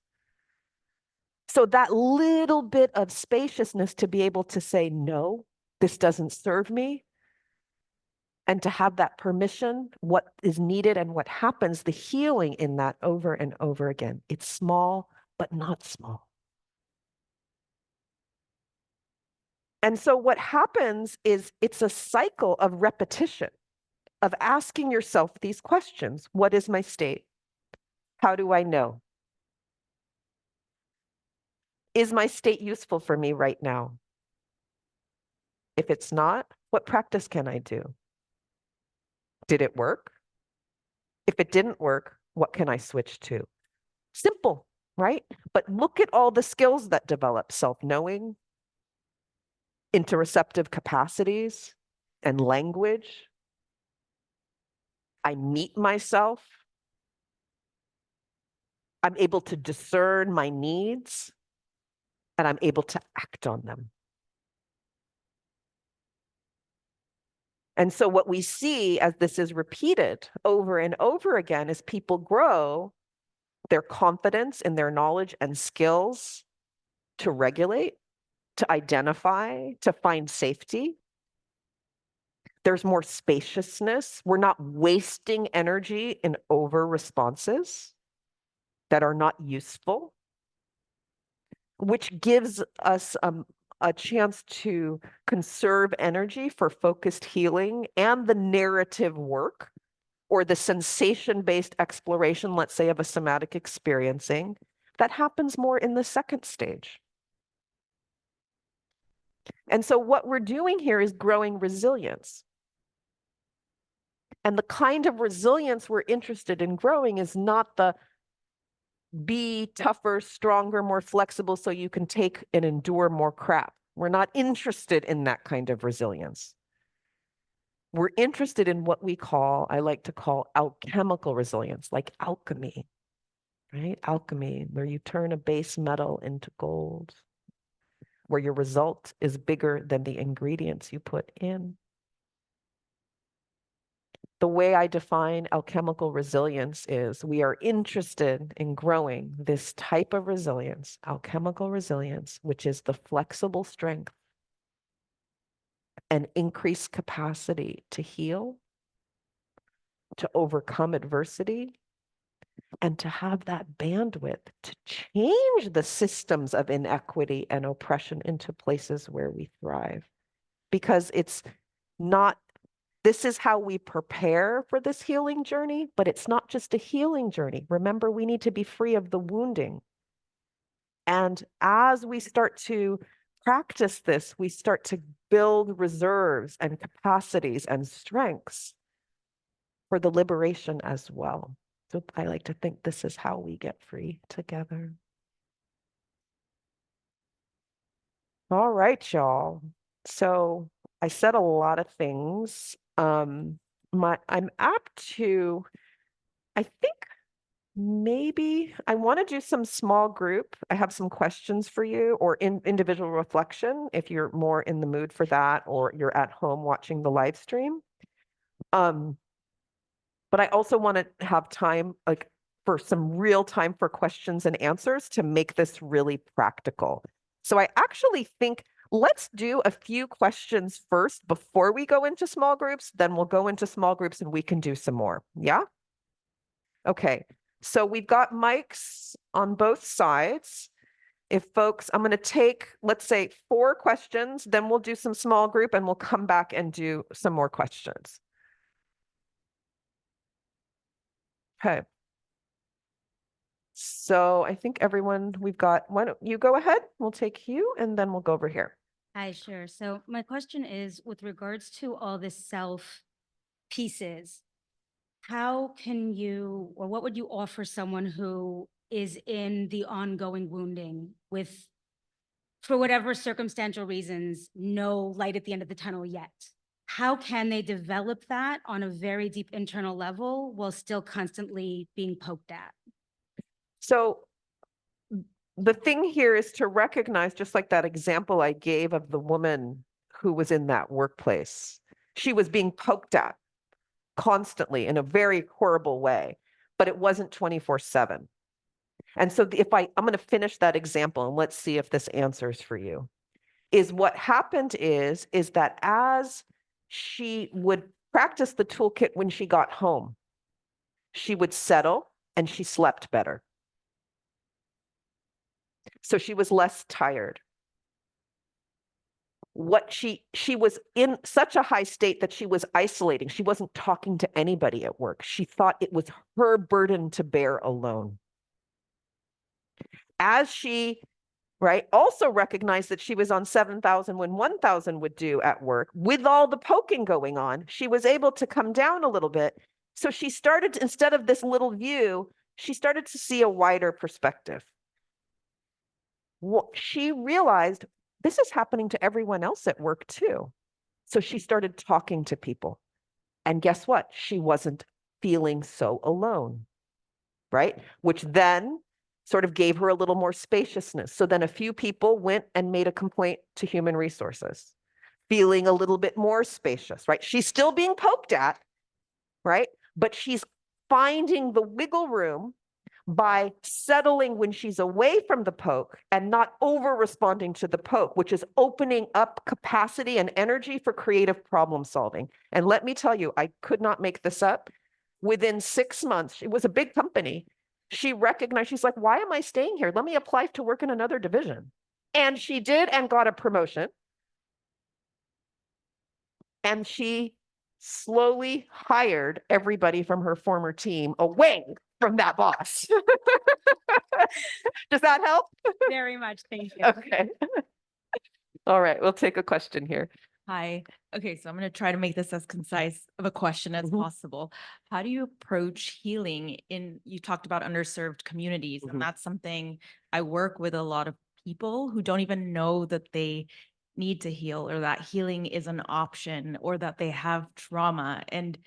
So that little bit of spaciousness to be able to say, no, this doesn't serve me, and to have that permission, what is needed and what happens, the healing in that over and over again. It's small, but not small. And so what happens is it's a cycle of repetition, of asking yourself these questions. What is my state? How do I know? Is my state useful for me right now? If it's not, what practice can I do? Did it work? If it didn't work, what can I switch to? Simple, right? But look at all the skills that develop: self-knowing, interoceptive capacities, and language. I meet myself. I'm able to discern my needs, and I'm able to act on them. And so what we see as this is repeated over and over again is people grow their confidence in their knowledge and skills to regulate, to identify, to find safety. There's more spaciousness. We're not wasting energy in over responses that are not useful, which gives us a chance to conserve energy for focused healing and the narrative work or the sensation-based exploration, let's say, of a somatic experiencing, that happens more in the second stage. And so what we're doing here is growing resilience. And the kind of resilience we're interested in growing is not the be tougher, stronger, more flexible so you can take and endure more crap. We're not interested in that kind of resilience. We're interested in what I like to call alchemical resilience, like alchemy, right? Alchemy, where you turn a base metal into gold, where your result is bigger than the ingredients you put in. The way I define alchemical resilience is we are interested in growing this type of resilience, alchemical resilience, which is the flexible strength and increased capacity to heal, to overcome adversity, and to have that bandwidth to change the systems of inequity and oppression into places where we thrive. Because it's not, this is how we prepare for this healing journey, but it's not just a healing journey. Remember, we need to be free of the wounding. And as we start to practice this, we start to build reserves and capacities and strengths for the liberation as well. So I like to think this is how we get free together. All right, y'all. So I said a lot of things. I'm apt to, I think maybe I want to do some small group. I have some questions for you, or individual reflection if you're more in the mood for that, or you're at home watching the live stream. But I also want to have time, like, for some real time for questions and answers to make this really practical. So I actually think let's do a few questions first before we go into small groups, then we'll go into small groups and we can do some more. Yeah? Okay. So we've got mics on both sides. If folks, I'm going to take, let's say, 4 questions, then we'll do some small group and we'll come back and do some more questions. Okay. So I think everyone, we've got, why don't you go ahead? We'll take you and then we'll go over here. Hi, sure. So my question is with regards to all the self pieces, how can you, or what would you offer someone who is in the ongoing wounding with, for whatever circumstantial reasons, no light at the end of the tunnel yet? How can they develop that on a very deep internal level while still constantly being poked at? So the thing here is to recognize, just like that example I gave of the woman who was in that workplace, she was being poked at constantly in a very horrible way, but it wasn't 24/7. And so I'm going to finish that example and let's see if this answers for you. Is what happened is that as she would practice the toolkit when she got home, she would settle and she slept better. So she was less tired. she was in such a high state that she was isolating. She wasn't talking to anybody at work. She thought it was her burden to bear alone. As she, right, also recognized that she was on 7,000 when 1,000 would do at work, with all the poking going on, she was able to come down a little bit. So she started to, instead of this little view, she started to see a wider perspective. She realized this is happening to everyone else at work too. So she started talking to people. And guess what? She wasn't feeling so alone, right? Which then sort of gave her a little more spaciousness. So then a few people went and made a complaint to human resources, feeling a little bit more spacious, right? She's still being poked at, right? But she's finding the wiggle room by settling when she's away from the poke and not over responding to the poke, which is opening up capacity and energy for creative problem solving. And let me tell you, I could not make this up. Within 6 months, it was a big company. She recognized, she's like, why am I staying here? Let me apply to work in another division. And she did and got a promotion. And she slowly hired everybody from her former team away from that boss. Does that help? Very much. Thank you. Okay. All right, we'll take a question here. Hi. Okay, so I'm going to try to make this as concise of a question as possible. How do you approach healing you talked about underserved communities, and that's something I work with a lot of people who don't even know that they need to heal, or that healing is an option, or that they have trauma. And,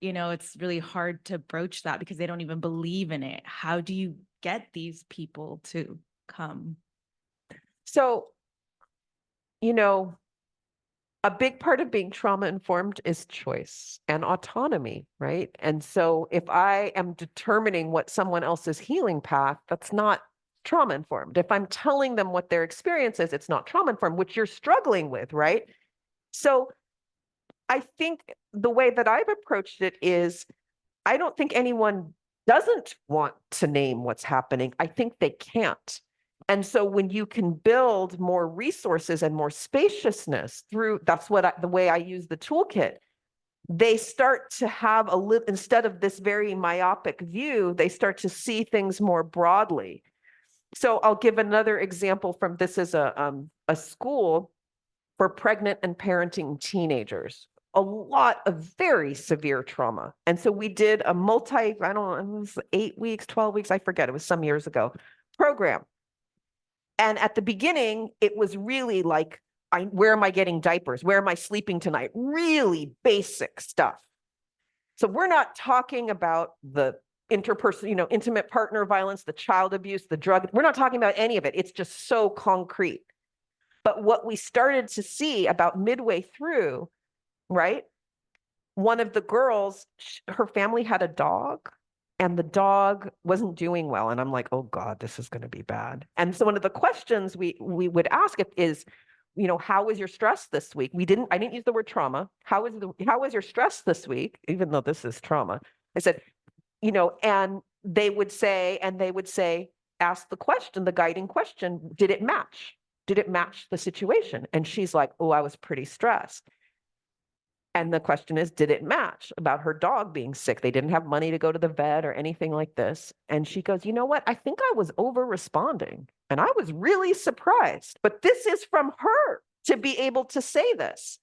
it's really hard to broach that because they don't even believe in it. How do you get these people to come? So, a big part of being trauma informed is choice and autonomy, right? And so if I am determining what someone else's healing path, that's not trauma informed. If I'm telling them what their experience is, it's not trauma informed, which you're struggling with, right? So I think the way that I've approached it is, I don't think anyone doesn't want to name what's happening. I think they can't. And so when you can build more resources and more spaciousness through, that's the way I use the toolkit, they start to have instead of this very myopic view, they start to see things more broadly. So I'll give another example from this is a school for pregnant and parenting teenagers. A lot of very severe trauma. And so we did a I don't know, it was 8 weeks, 12 weeks, I forget, it was some years ago, program. And at the beginning, it was really like, where am I getting diapers? Where am I sleeping tonight? Really basic stuff. So we're not talking about the interpersonal, intimate partner violence, the child abuse, the drug. We're not talking about any of it. It's just so concrete. But what we started to see about midway through, right? One of the girls, her family had a dog, and the dog wasn't doing well. And I'm like, oh God, this is going to be bad. And so one of the questions we would ask is, how was your stress this week? I didn't use the word trauma. How was your stress this week? Even though this is trauma. I said, and they would say, ask the question, the guiding question, did it match? Did it match the situation? And she's like, oh, I was pretty stressed. And the question is, did it match about her dog being sick? They didn't have money to go to the vet or anything like this. And she goes, you know what? I think I was over responding. And I was really surprised. But this is from her to be able to say this.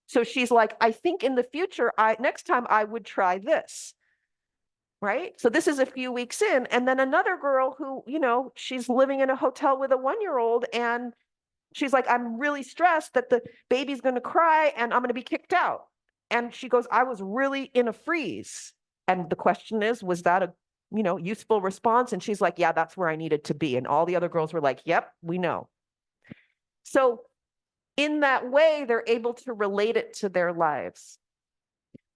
So she's like, I think in the future, next time I would try this. Right? So this is a few weeks in. And then another girl who, she's living in a hotel with a 1-year-old, and she's like, I'm really stressed that the baby's going to cry and I'm going to be kicked out. And she goes, I was really in a freeze. And the question is, was that a, useful response? And she's like, yeah, that's where I needed to be. And all the other girls were like, yep, we know. So in that way, they're able to relate it to their lives.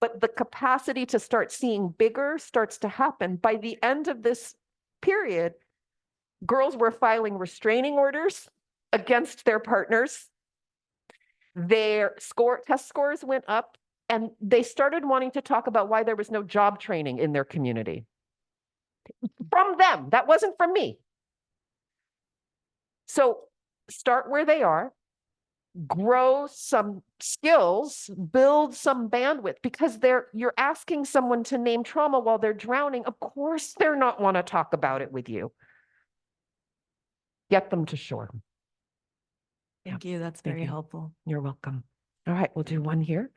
But the capacity to start seeing bigger starts to happen. By the end of this period, girls were filing restraining orders against their partners. Their test scores went up, and they started wanting to talk about why there was no job training in their community. From them, that wasn't from me. So start where they are, grow some skills, build some bandwidth, because you're asking someone to name trauma while they're drowning. Of course, they're not want to talk about it with you. Get them to shore. Thank you. That's Thank very you. helpful. You're welcome. All right, we'll do one here.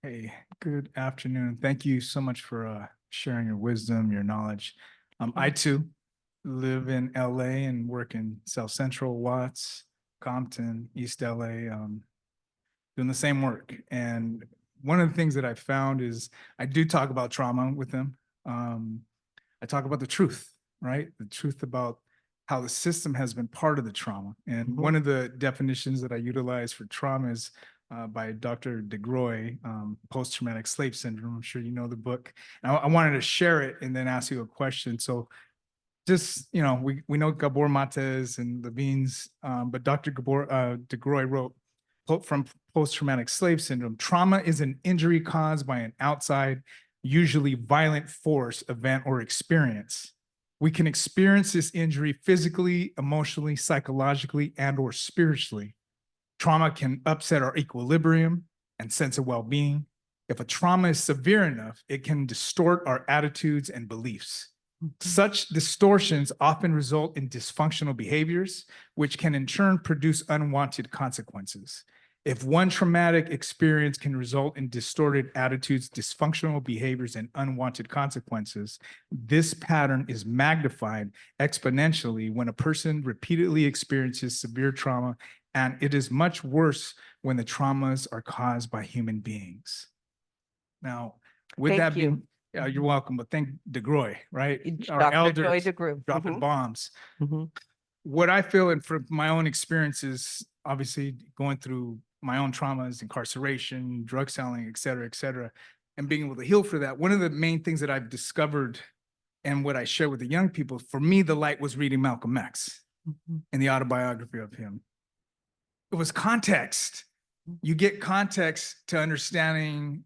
Hey, good afternoon. Thank you so much for sharing your wisdom, your knowledge. I too live in LA and work in South Central, Watts, Compton, East LA, doing the same work. And one of the things that I found is I do talk about trauma with them. I talk about the truth, right? The truth about how the system has been part of the trauma. And one of the definitions that I utilize for trauma is by Dr. DeGroy, post-traumatic slave syndrome. I'm sure you know the book. And I wanted to share it and then ask you a question. So just, you know, we know Gabor Mates and Levine's, but Dr. DeGroy wrote, from post-traumatic slave syndrome, trauma is an injury caused by an outside, usually violent force, event, or experience. We can experience this injury physically, emotionally, psychologically, and or spiritually. Trauma can upset our equilibrium and sense of well-being. If a trauma is severe enough, it can distort our attitudes and beliefs. Such distortions often result in dysfunctional behaviors, which can in turn produce unwanted consequences. If one traumatic experience can result in distorted attitudes, dysfunctional behaviors, and unwanted consequences, this pattern is magnified exponentially when a person repeatedly experiences severe trauma, and it is much worse when the traumas are caused by human beings. Now, with Thank that you. being, you're welcome, but thank DeGroy, right? Our Dr. elders Joy DeGroy. dropping bombs. Mhm. What I feel, and from my own experiences, obviously going through my own traumas, incarceration, drug selling, et cetera, and being able to heal for that, one of the main things that I've discovered and what I share with the young people, for me, the light was reading Malcolm X and the autobiography of him. It was context. You get context to understanding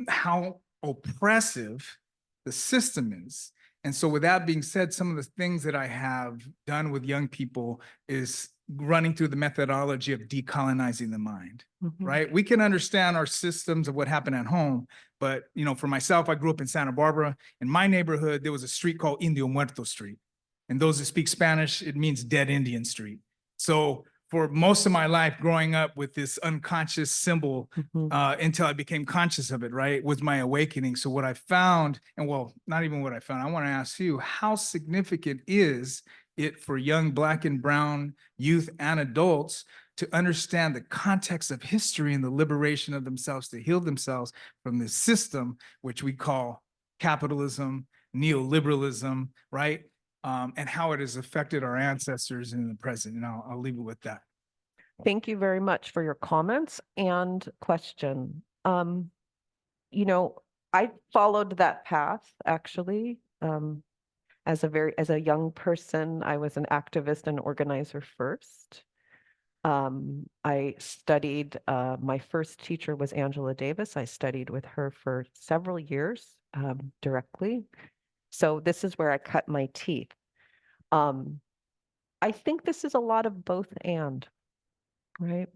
how oppressive the system is. And so with that being said, some of the things that I have done with young people is running through the methodology of decolonizing the mind, right? We can understand our systems of what happened at home, but you know, for myself, I grew up in Santa Barbara. In my neighborhood, there was a street called Indio Muerto Street. And those that speak Spanish, it means Dead Indian Street. So for most of my life growing up with this unconscious symbol until I became conscious of it, right, was my awakening. So what I found, and well, not even what I found, I want to ask you, how significant is it for young Black and Brown youth and adults to understand the context of history and the liberation of themselves, to heal themselves from this system, which we call capitalism, neoliberalism, right? And how it has affected our ancestors in the present. And I'll leave it with that. Thank you very much for your comments and question. You know, I followed that path actually. As a young person, I was an activist and organizer first. I studied, my first teacher was Angela Davis. I studied with her for several years directly. So this is where I cut my teeth. I think this is a lot of both and, right?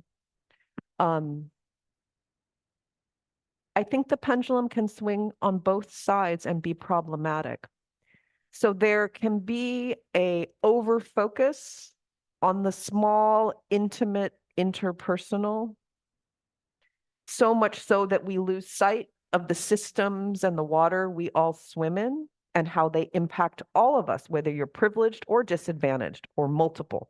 I think the pendulum can swing on both sides and be problematic. So there can be a over focus on the small, intimate, interpersonal, so much so that we lose sight of the systems and the water we all swim in and how they impact all of us, whether you're privileged or disadvantaged or multiple.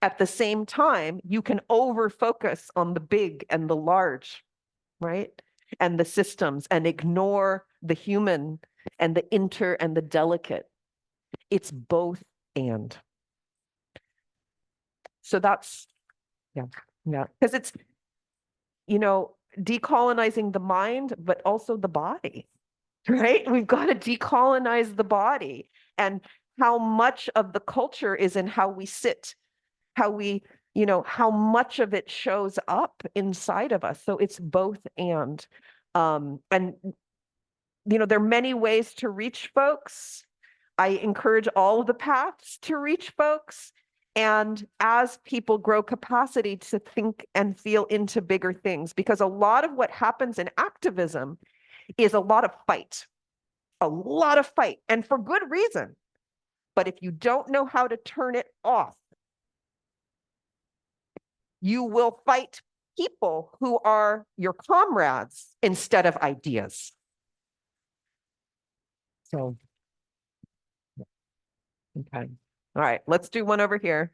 At the same time, you can over focus on the big and the large, right? And the systems, and ignore the human and the inter and the delicate. It's both and. So that's, yeah, because it's, you know, decolonizing the mind, but also the body, right? We've got to decolonize the body, and how much of the culture is in how we sit, how we, you know, how much of it shows up inside of us. So it's both and, you know, there are many ways to reach folks. I encourage all of the paths to reach folks. And as people grow capacity to think and feel into bigger things, because a lot of what happens in activism is a lot of fight, and for good reason. But if you don't know how to turn it off, you will fight people who are your comrades instead of ideas. So, okay. All right, let's do one over here.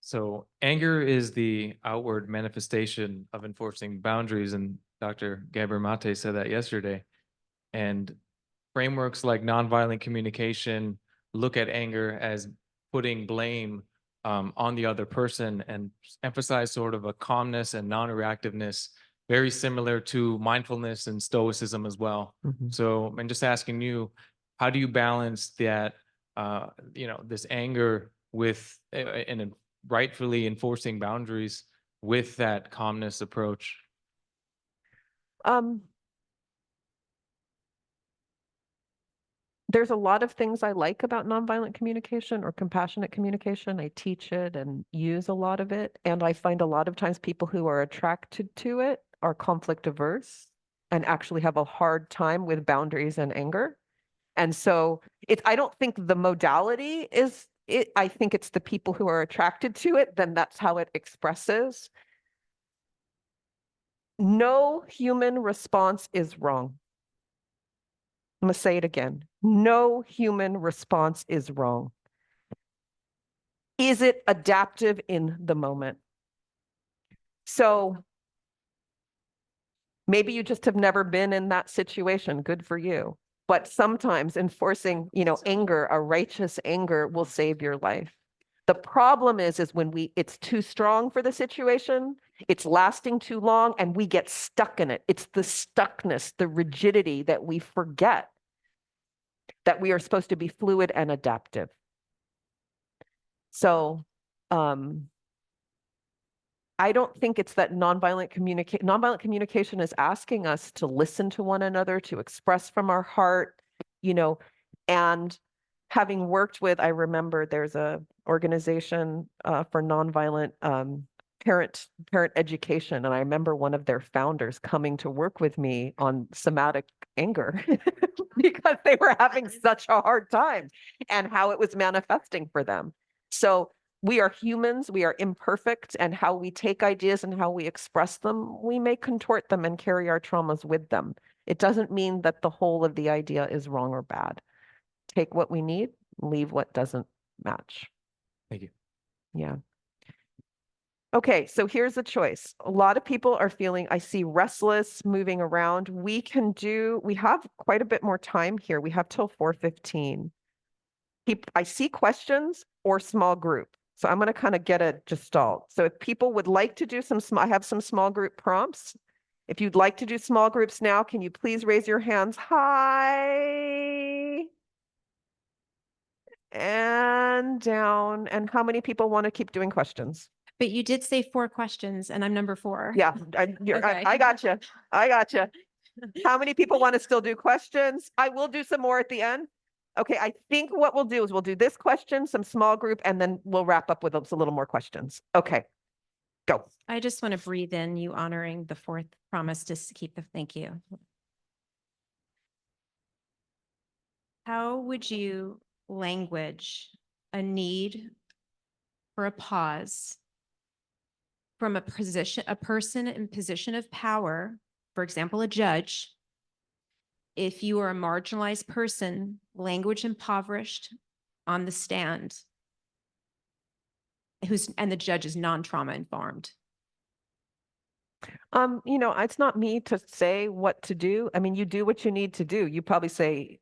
So anger is the outward manifestation of enforcing boundaries, and Dr. Gabor Mate said that yesterday. And frameworks like nonviolent communication look at anger as putting blame on the other person and emphasize sort of a calmness and non-reactiveness, very similar to mindfulness and stoicism as well. So I'm just asking you, how do you balance that, this anger with and rightfully enforcing boundaries with that calmness approach? There's a lot of things I like about nonviolent communication or compassionate communication. I teach it and use a lot of it. And I find a lot of times people who are attracted to it are conflict averse and actually have a hard time with boundaries and anger. And so I don't think the modality is it. I think it's the people who are attracted to it, then that's how it expresses. No human response is wrong. I'm going to say it again. No human response is wrong. Is it adaptive in the moment? So maybe you just have never been in that situation. Good for you. But sometimes enforcing, anger, a righteous anger will save your life. The problem is when it's too strong for the situation, it's lasting too long, and we get stuck in it. It's the stuckness, the rigidity that we forget that we are supposed to be fluid and adaptive. So I don't think it's that nonviolent communication is asking us to listen to one another, to express from our heart, and having worked with, I remember there's a organization for nonviolent parent education. And I remember one of their founders coming to work with me on somatic anger because they were having such a hard time and how it was manifesting for them. So we are humans, we are imperfect, and how we take ideas and how we express them, we may contort them and carry our traumas with them. It doesn't mean that the whole of the idea is wrong or bad. Take what we need, leave what doesn't match. Thank you. Yeah. Okay, so here's the choice. A lot of people are feeling, I see, restless, moving around. We have quite a bit more time here. We have till 4:15. I see questions or small group. So I'm going to kind of get a gestalt. So if people would like to do I have some small group prompts. If you'd like to do small groups now, can you please raise your hands high and down? And how many people want to keep doing questions? But you did say 4 questions and I'm number 4. Yeah, Okay. I gotcha. I gotcha. How many people want to still do questions? I will do some more at the end. Okay, I think what we'll do is we'll do this question, some small group, and then we'll wrap up with a little more questions. Okay, go. I just want to breathe in you honoring the 4th promise to keep the thank you. How would you language a need for a pause from a person in position of power, for example, a judge, if you are a marginalized person, language impoverished on the stand, and the judge is non-trauma informed? It's not me to say what to do. I mean, you do what you need to do. You probably say,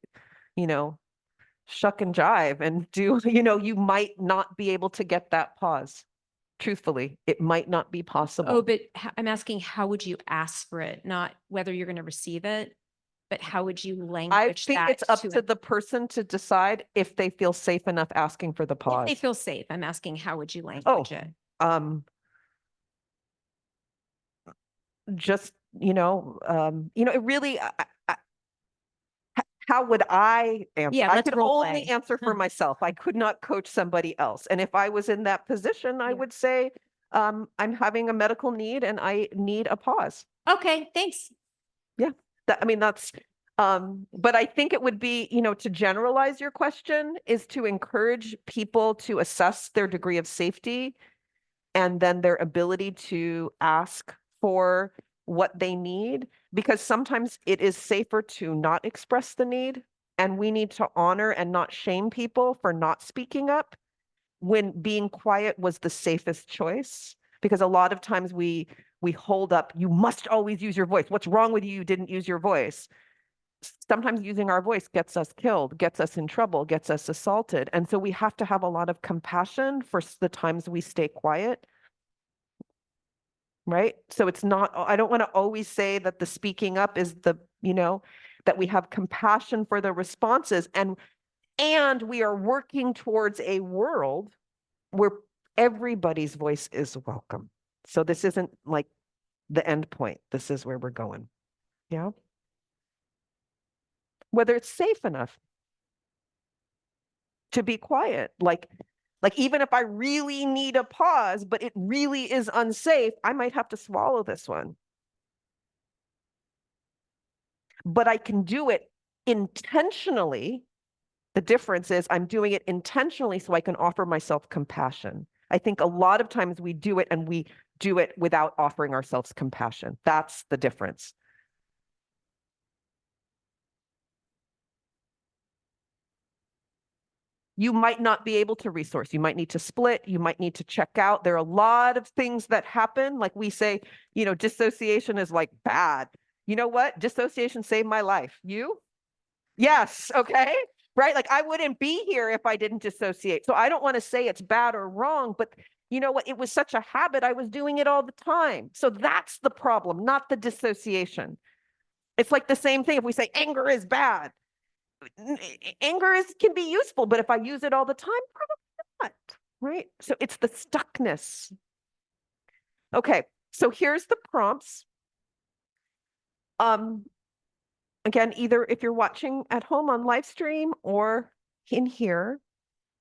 shuck and jive and do, you might not be able to get that pause. Truthfully, it might not be possible. Oh, but I'm asking, how would you ask for it? Not whether you're going to receive it, but how would you language that? I think it's up to the person to decide if they feel safe enough asking for the pause. If they feel safe. I'm asking, how would you language it? Just, it really, how would I answer? Yeah, I let's could role only play. answer for myself. I could not coach somebody else. And if I was in that position, I Yeah. would say, I'm having a medical need and I need a pause. Okay, thanks. I mean, but I think it would be, to generalize your question is to encourage people to assess their degree of safety and then their ability to ask for what they need, because sometimes it is safer to not express the need. And we need to honor and not shame people for not speaking up when being quiet was the safest choice. Because a lot of times we hold up, you must always use your voice. What's wrong with you? You didn't use your voice. Sometimes using our voice gets us killed, gets us in trouble, gets us assaulted. And so we have to have a lot of compassion for the times we stay quiet. Right? So it's not, I don't want to always say that the speaking up is that we have compassion for the responses, and we are working towards a world where everybody's voice is welcome. So this isn't like the end point. This is where we're going. Yeah. Whether it's safe enough to be quiet, like even if I really need a pause, but it really is unsafe, I might have to swallow this one. But I can do it intentionally. The difference is I'm doing it intentionally so I can offer myself compassion. I think a lot of times we do it and we do it without offering ourselves compassion. That's the difference. You might not be able to resource. You might need to split. You might need to check out. There are a lot of things that happen. Like we say, dissociation is like bad. You know what? Dissociation saved my life. You? Yes. Okay. Right. Like I wouldn't be here if I didn't dissociate. So I don't want to say it's bad or wrong, but you know what? It was such a habit. I was doing it all the time. So that's the problem, not the dissociation. It's like the same thing. If we say anger is bad, anger can be useful, but if I use it all the time, probably not. Right. So it's the stuckness. Okay. So here's the prompts. Again, either if you're watching at home on live stream or in here,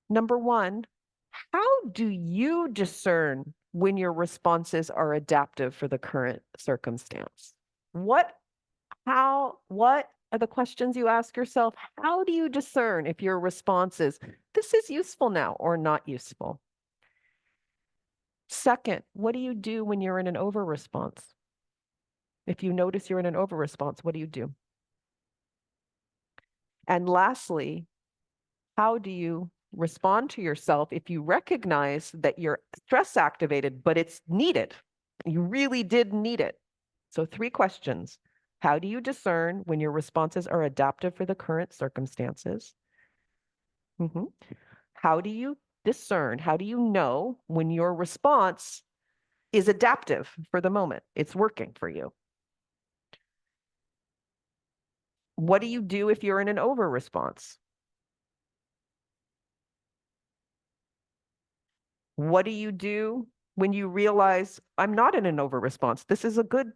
number one, how do you discern when your responses are adaptive for the current circumstance? What are the questions you ask yourself? How do you discern if your response is, this is useful now or not useful? Second, what do you do when you're in an over response? If you notice you're in an over response, what do you do? And lastly, how do you respond to yourself if you recognize that you're stress activated, but it's needed? You really did need it. So 3 questions. How do you discern when your responses are adaptive for the current circumstances? How do you discern? How do you know when your response is adaptive for the moment? It's working for you. What do you do if you're in an over response? What do you do when you realize I'm not in an over response? This is a good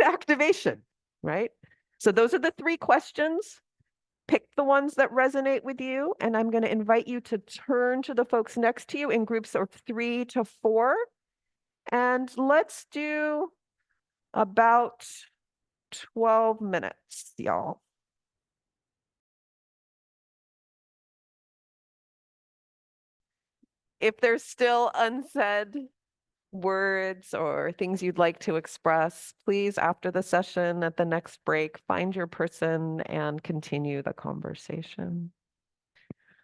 activation, right? So those are the 3 questions. Pick the ones that resonate with you. And I'm going to invite you to turn to the folks next to you in groups of 3 to 4. And let's do about 12 minutes, y'all. If there's still unsaid words or things you'd like to express, please, after the session at the next break, find your person and continue the conversation.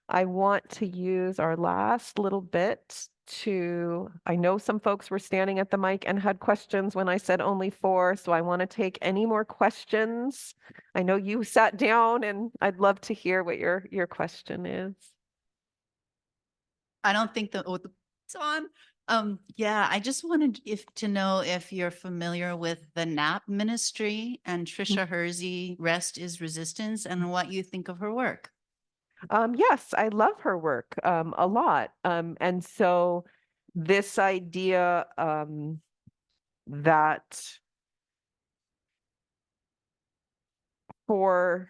I want to use our last little bit I know some folks were standing at the mic and had questions when I said only 4, so I want to take any more questions. I know you sat down and I'd love to hear what your question is. I don't think it's on. Yeah, I just wanted to know if you're familiar with the NAP ministry and Trisha Hersey, Rest is Resistance, and what you think of her work. Yes, I love her work a lot. And so this idea that for,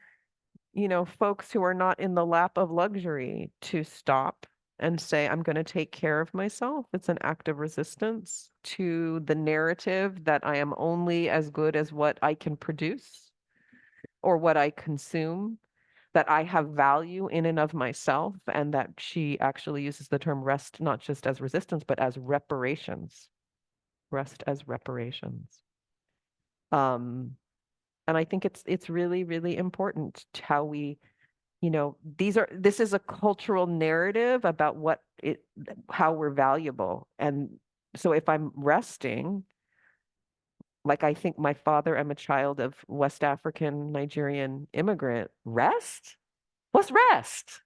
folks who are not in the lap of luxury to stop and say, I'm going to take care of myself. It's an act of resistance to the narrative that I am only as good as what I can produce or what I consume, that I have value in and of myself, and that she actually uses the term rest not just as resistance, but as reparations. Rest as reparations. And I think it's really, really important how we, this is a cultural narrative about how we're valuable. And so if I'm resting, like I think my father, I'm a child of West African Nigerian immigrant, rest? What's rest?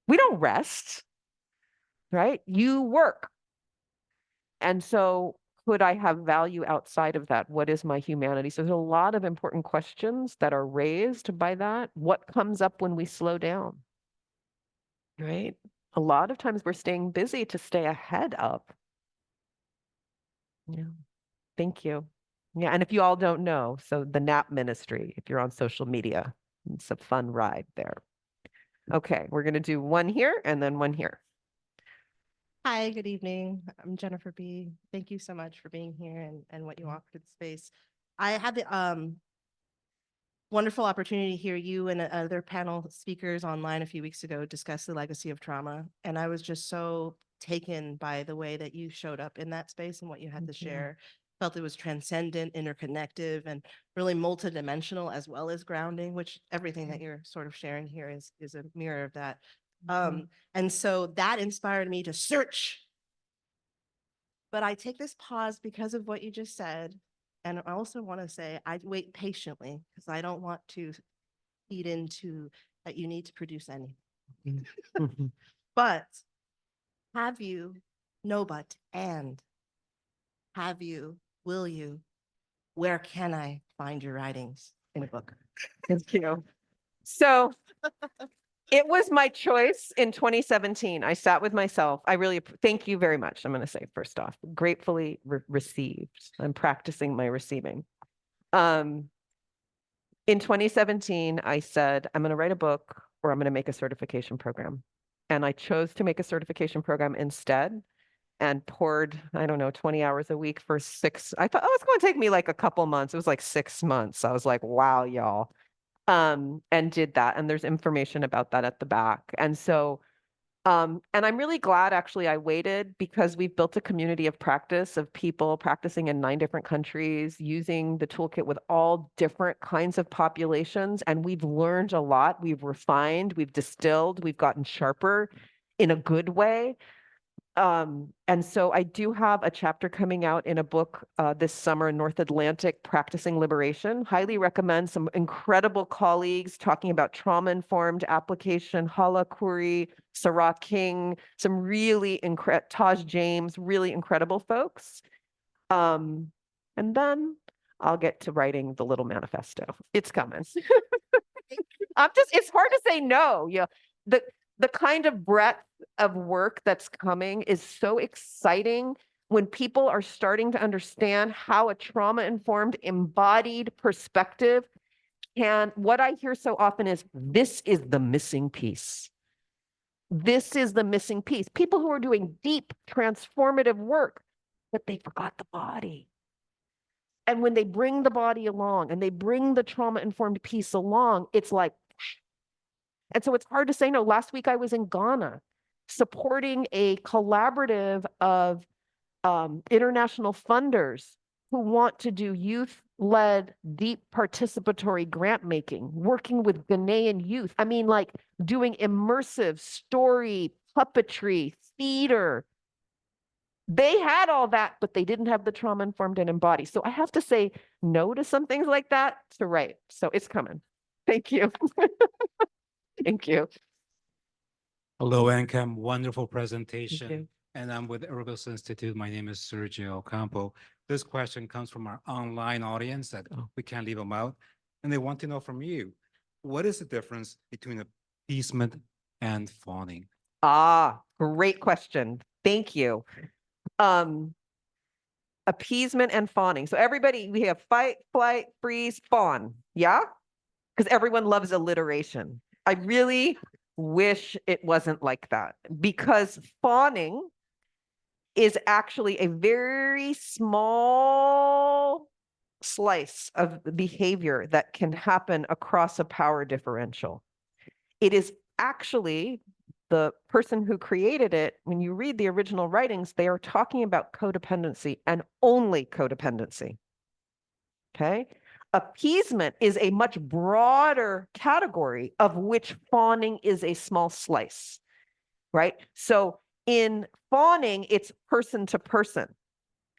We don't rest, right? You work. And so could I have value outside of that? What is my humanity? So there's a lot of important questions that are raised by that. What comes up when we slow down, right? A lot of times we're staying busy to stay ahead of. Yeah. Thank you. Yeah. And if you all don't know, so the NAP ministry, if you're on social media, it's a fun ride there. Okay. We're going to do one here and then one here. Hi, good evening. I'm Jennifer B. Thank you so much for being here and what you offer to the space. I had the wonderful opportunity to hear you and other panel speakers online a few weeks ago discuss the legacy of trauma. And I was just so taken by the way that you showed up in that space and what you had to share. Felt it was transcendent, interconnective, and really multidimensional as well as grounding, which everything that you're sort of sharing here is a mirror of that. And so that inspired me to search. But I take this pause because of what you just said. And I also want to say, I wait patiently because I don't want to feed into that you need to produce anything. But have you, no, but, and have you, will you, where can I find your writings in a book? Thank you. So it was my choice in 2017. I sat with myself. I really thank you very much. I'm going to say first off, gratefully received. I'm practicing my receiving. In 2017, I said, I'm going to write a book or I'm going to make a certification program. And I chose to make a certification program instead and poured, I don't know, 20 hours a week for I thought, oh, it's going to take me like a couple months. It was like 6 months. I was like, wow, y'all. And did that. And there's information about that at the back. And so, and I'm really glad actually I waited because we've built a community of practice of people practicing in 9 different countries, using the toolkit with all different kinds of populations. And we've learned a lot. We've refined, we've distilled, we've gotten sharper in a good way. And so I do have a chapter coming out in a book this summer, North Atlantic Practicing Liberation. Highly recommend. Some incredible colleagues talking about trauma-informed application, Hala Khoury, Sarah King, some really incredible, Taj James, really incredible folks. And then I'll get to writing the little manifesto. It's coming. It's hard to say no. Yeah. The kind of breadth of work that's coming is so exciting when people are starting to understand how a trauma-informed embodied perspective what I hear so often is, this is the missing piece. This is the missing piece. People who are doing deep transformative work, but they forgot the body. And when they bring the body along and they bring the trauma-informed piece along, it's like, and so it's hard to say no. Last week I was in Ghana supporting a collaborative of international funders who want to do youth-led, deep participatory grant making, working with Ghanaian youth. I mean, like doing immersive story, puppetry, theater. They had all that, but they didn't have the trauma-informed and embodied. So I have to say no to some things like that to write. So it's coming. Thank you. Thank you. Hello, Nkem. Wonderful you. presentation. And I'm with Ergos Institute. My name is Sergio Ocampo. This question comes from our online audience that we can't leave them out. And they want to know from you, what is the difference between appeasement and fawning? Great question. Thank you. Appeasement and fawning. So everybody, we have fight, flight, freeze, fawn. Yeah? because everyone loves alliteration. I really wish it wasn't like that, because fawning is actually a very small slice of the behavior that can happen across a power differential. It is actually the person who created it. When you read the original writings, they are talking about codependency and only codependency. Okay. Appeasement is a much broader category, of which fawning is a small slice, right? So in fawning, it's person to person.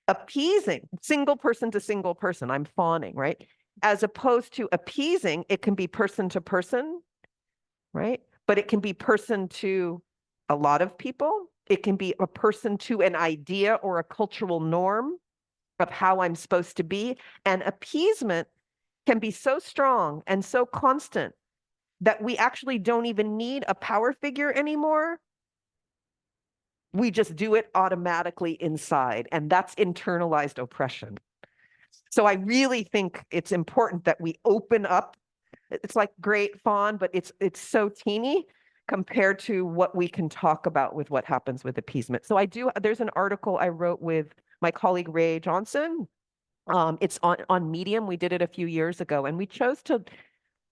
Appeasing, single person to single person, I'm fawning, right? As opposed to appeasing, it can be person to person, right? But it can be person to a lot of people. It can be a person to an idea or a cultural norm of how I'm supposed to be. And appeasement can be so strong and so constant that we actually don't even need a power figure anymore. We just do it automatically inside, and that's internalized oppression. So I really think it's important that we open up. It's like great fawn, but it's so teeny compared to what we can talk about with what happens with appeasement. So there's an article I wrote with my colleague Ray Johnson. It's on Medium. We did it a few years ago, and we chose to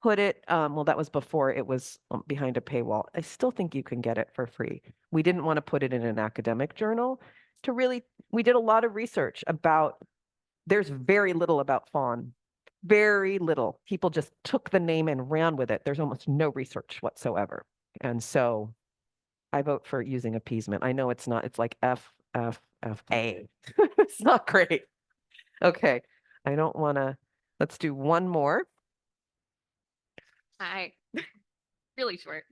put it, well, that was before it was behind a paywall. I still think you can get it for free. We didn't want to put it in an academic journal we did a lot of research about, there's very little about fawn, very little. People just took the name and ran with it. There's almost no research whatsoever. And so I vote for using appeasement. I know it's not, it's like F, F, F, A. It's not great. Okay, I don't want to, let's do one more. Hi, really short.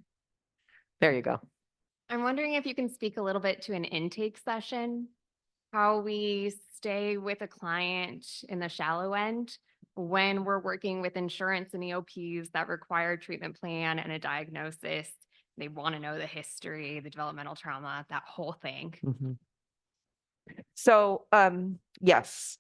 There you go. I'm wondering if you can speak a little bit to an intake session, how we stay with a client in the shallow end when we're working with insurance and EOPs that require treatment plan and a diagnosis. They want to know the history, the developmental trauma, that whole thing. Mhm. So, yes.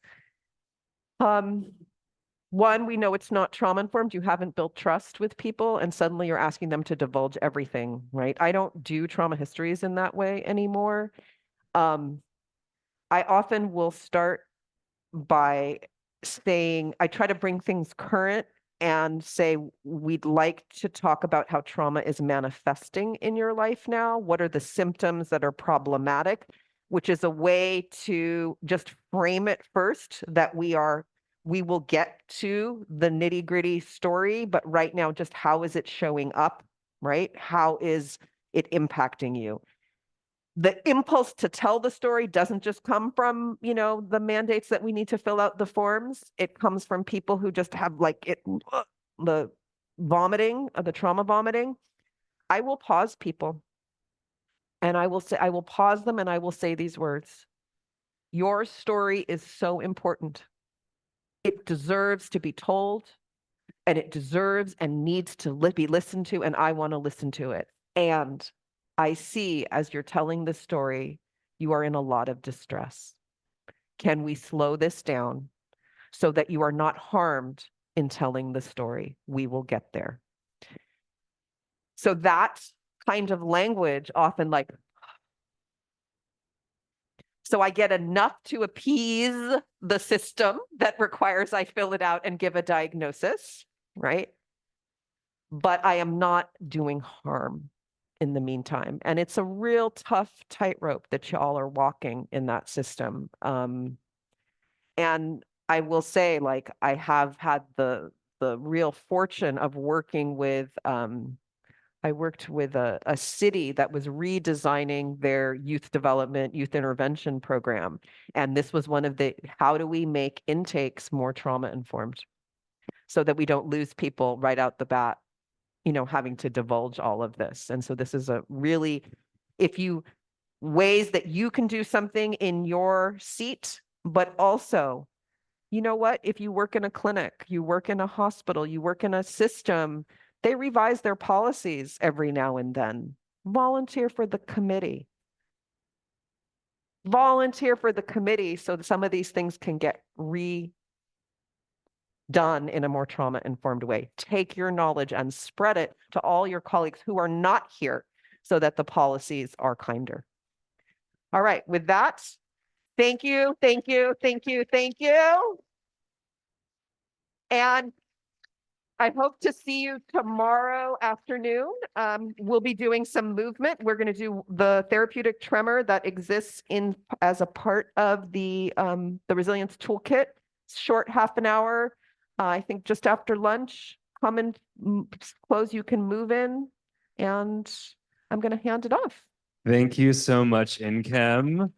One, we know it's not trauma informed. You haven't built trust with people, and suddenly you're asking them to divulge everything, right? I don't do trauma histories in that way anymore. I often will start by saying, I try to bring things current and say, we'd like to talk about how trauma is manifesting in your life now. What are the symptoms that are problematic? Which is a way to just frame it first, that we will get to the nitty gritty story, but right now, just how is it showing up, right? How is it impacting you? The impulse to tell the story doesn't just come from, the mandates that we need to fill out the forms. It comes from people who just have the vomiting, the trauma vomiting. I will pause people and I will pause them and I will say these words. Your story is so important. It deserves to be told, and it deserves and needs to be listened to, and I want to listen to it. And I see, as you're telling the story, you are in a lot of distress. Can we slow this down so that you are not harmed in telling the story? We will get there. So that kind of language often so I get enough to appease the system that requires I fill it out and give a diagnosis, right? But I am not doing harm in the meantime. And it's a real tough tightrope that y'all are walking in that system. And I will say, I have had the real fortune of working with, I worked with a city that was redesigning their youth development, youth intervention program. And this was one of how do we make intakes more trauma informed so that we don't lose people right out the bat, having to divulge all of this. And so this is a really, ways that you can do something in your seat, but also, you know what, if you work in a clinic, you work in a hospital, you work in a system, they revise their policies every now and then. Volunteer for the committee. Volunteer for the committee so that some of these things can get done in a more trauma-informed way. Take your knowledge and spread it to all your colleagues who are not here so that the policies are kinder. All right, with that, thank you, thank you, thank you, thank you. And I hope to see you tomorrow afternoon. We'll be doing some movement. We're going to do the therapeutic tremor that exists as a part of the resilience toolkit. Short half an hour. I think just after lunch. Come and close. You can move in, and I'm going to hand it off. Thank you so much, Nkem.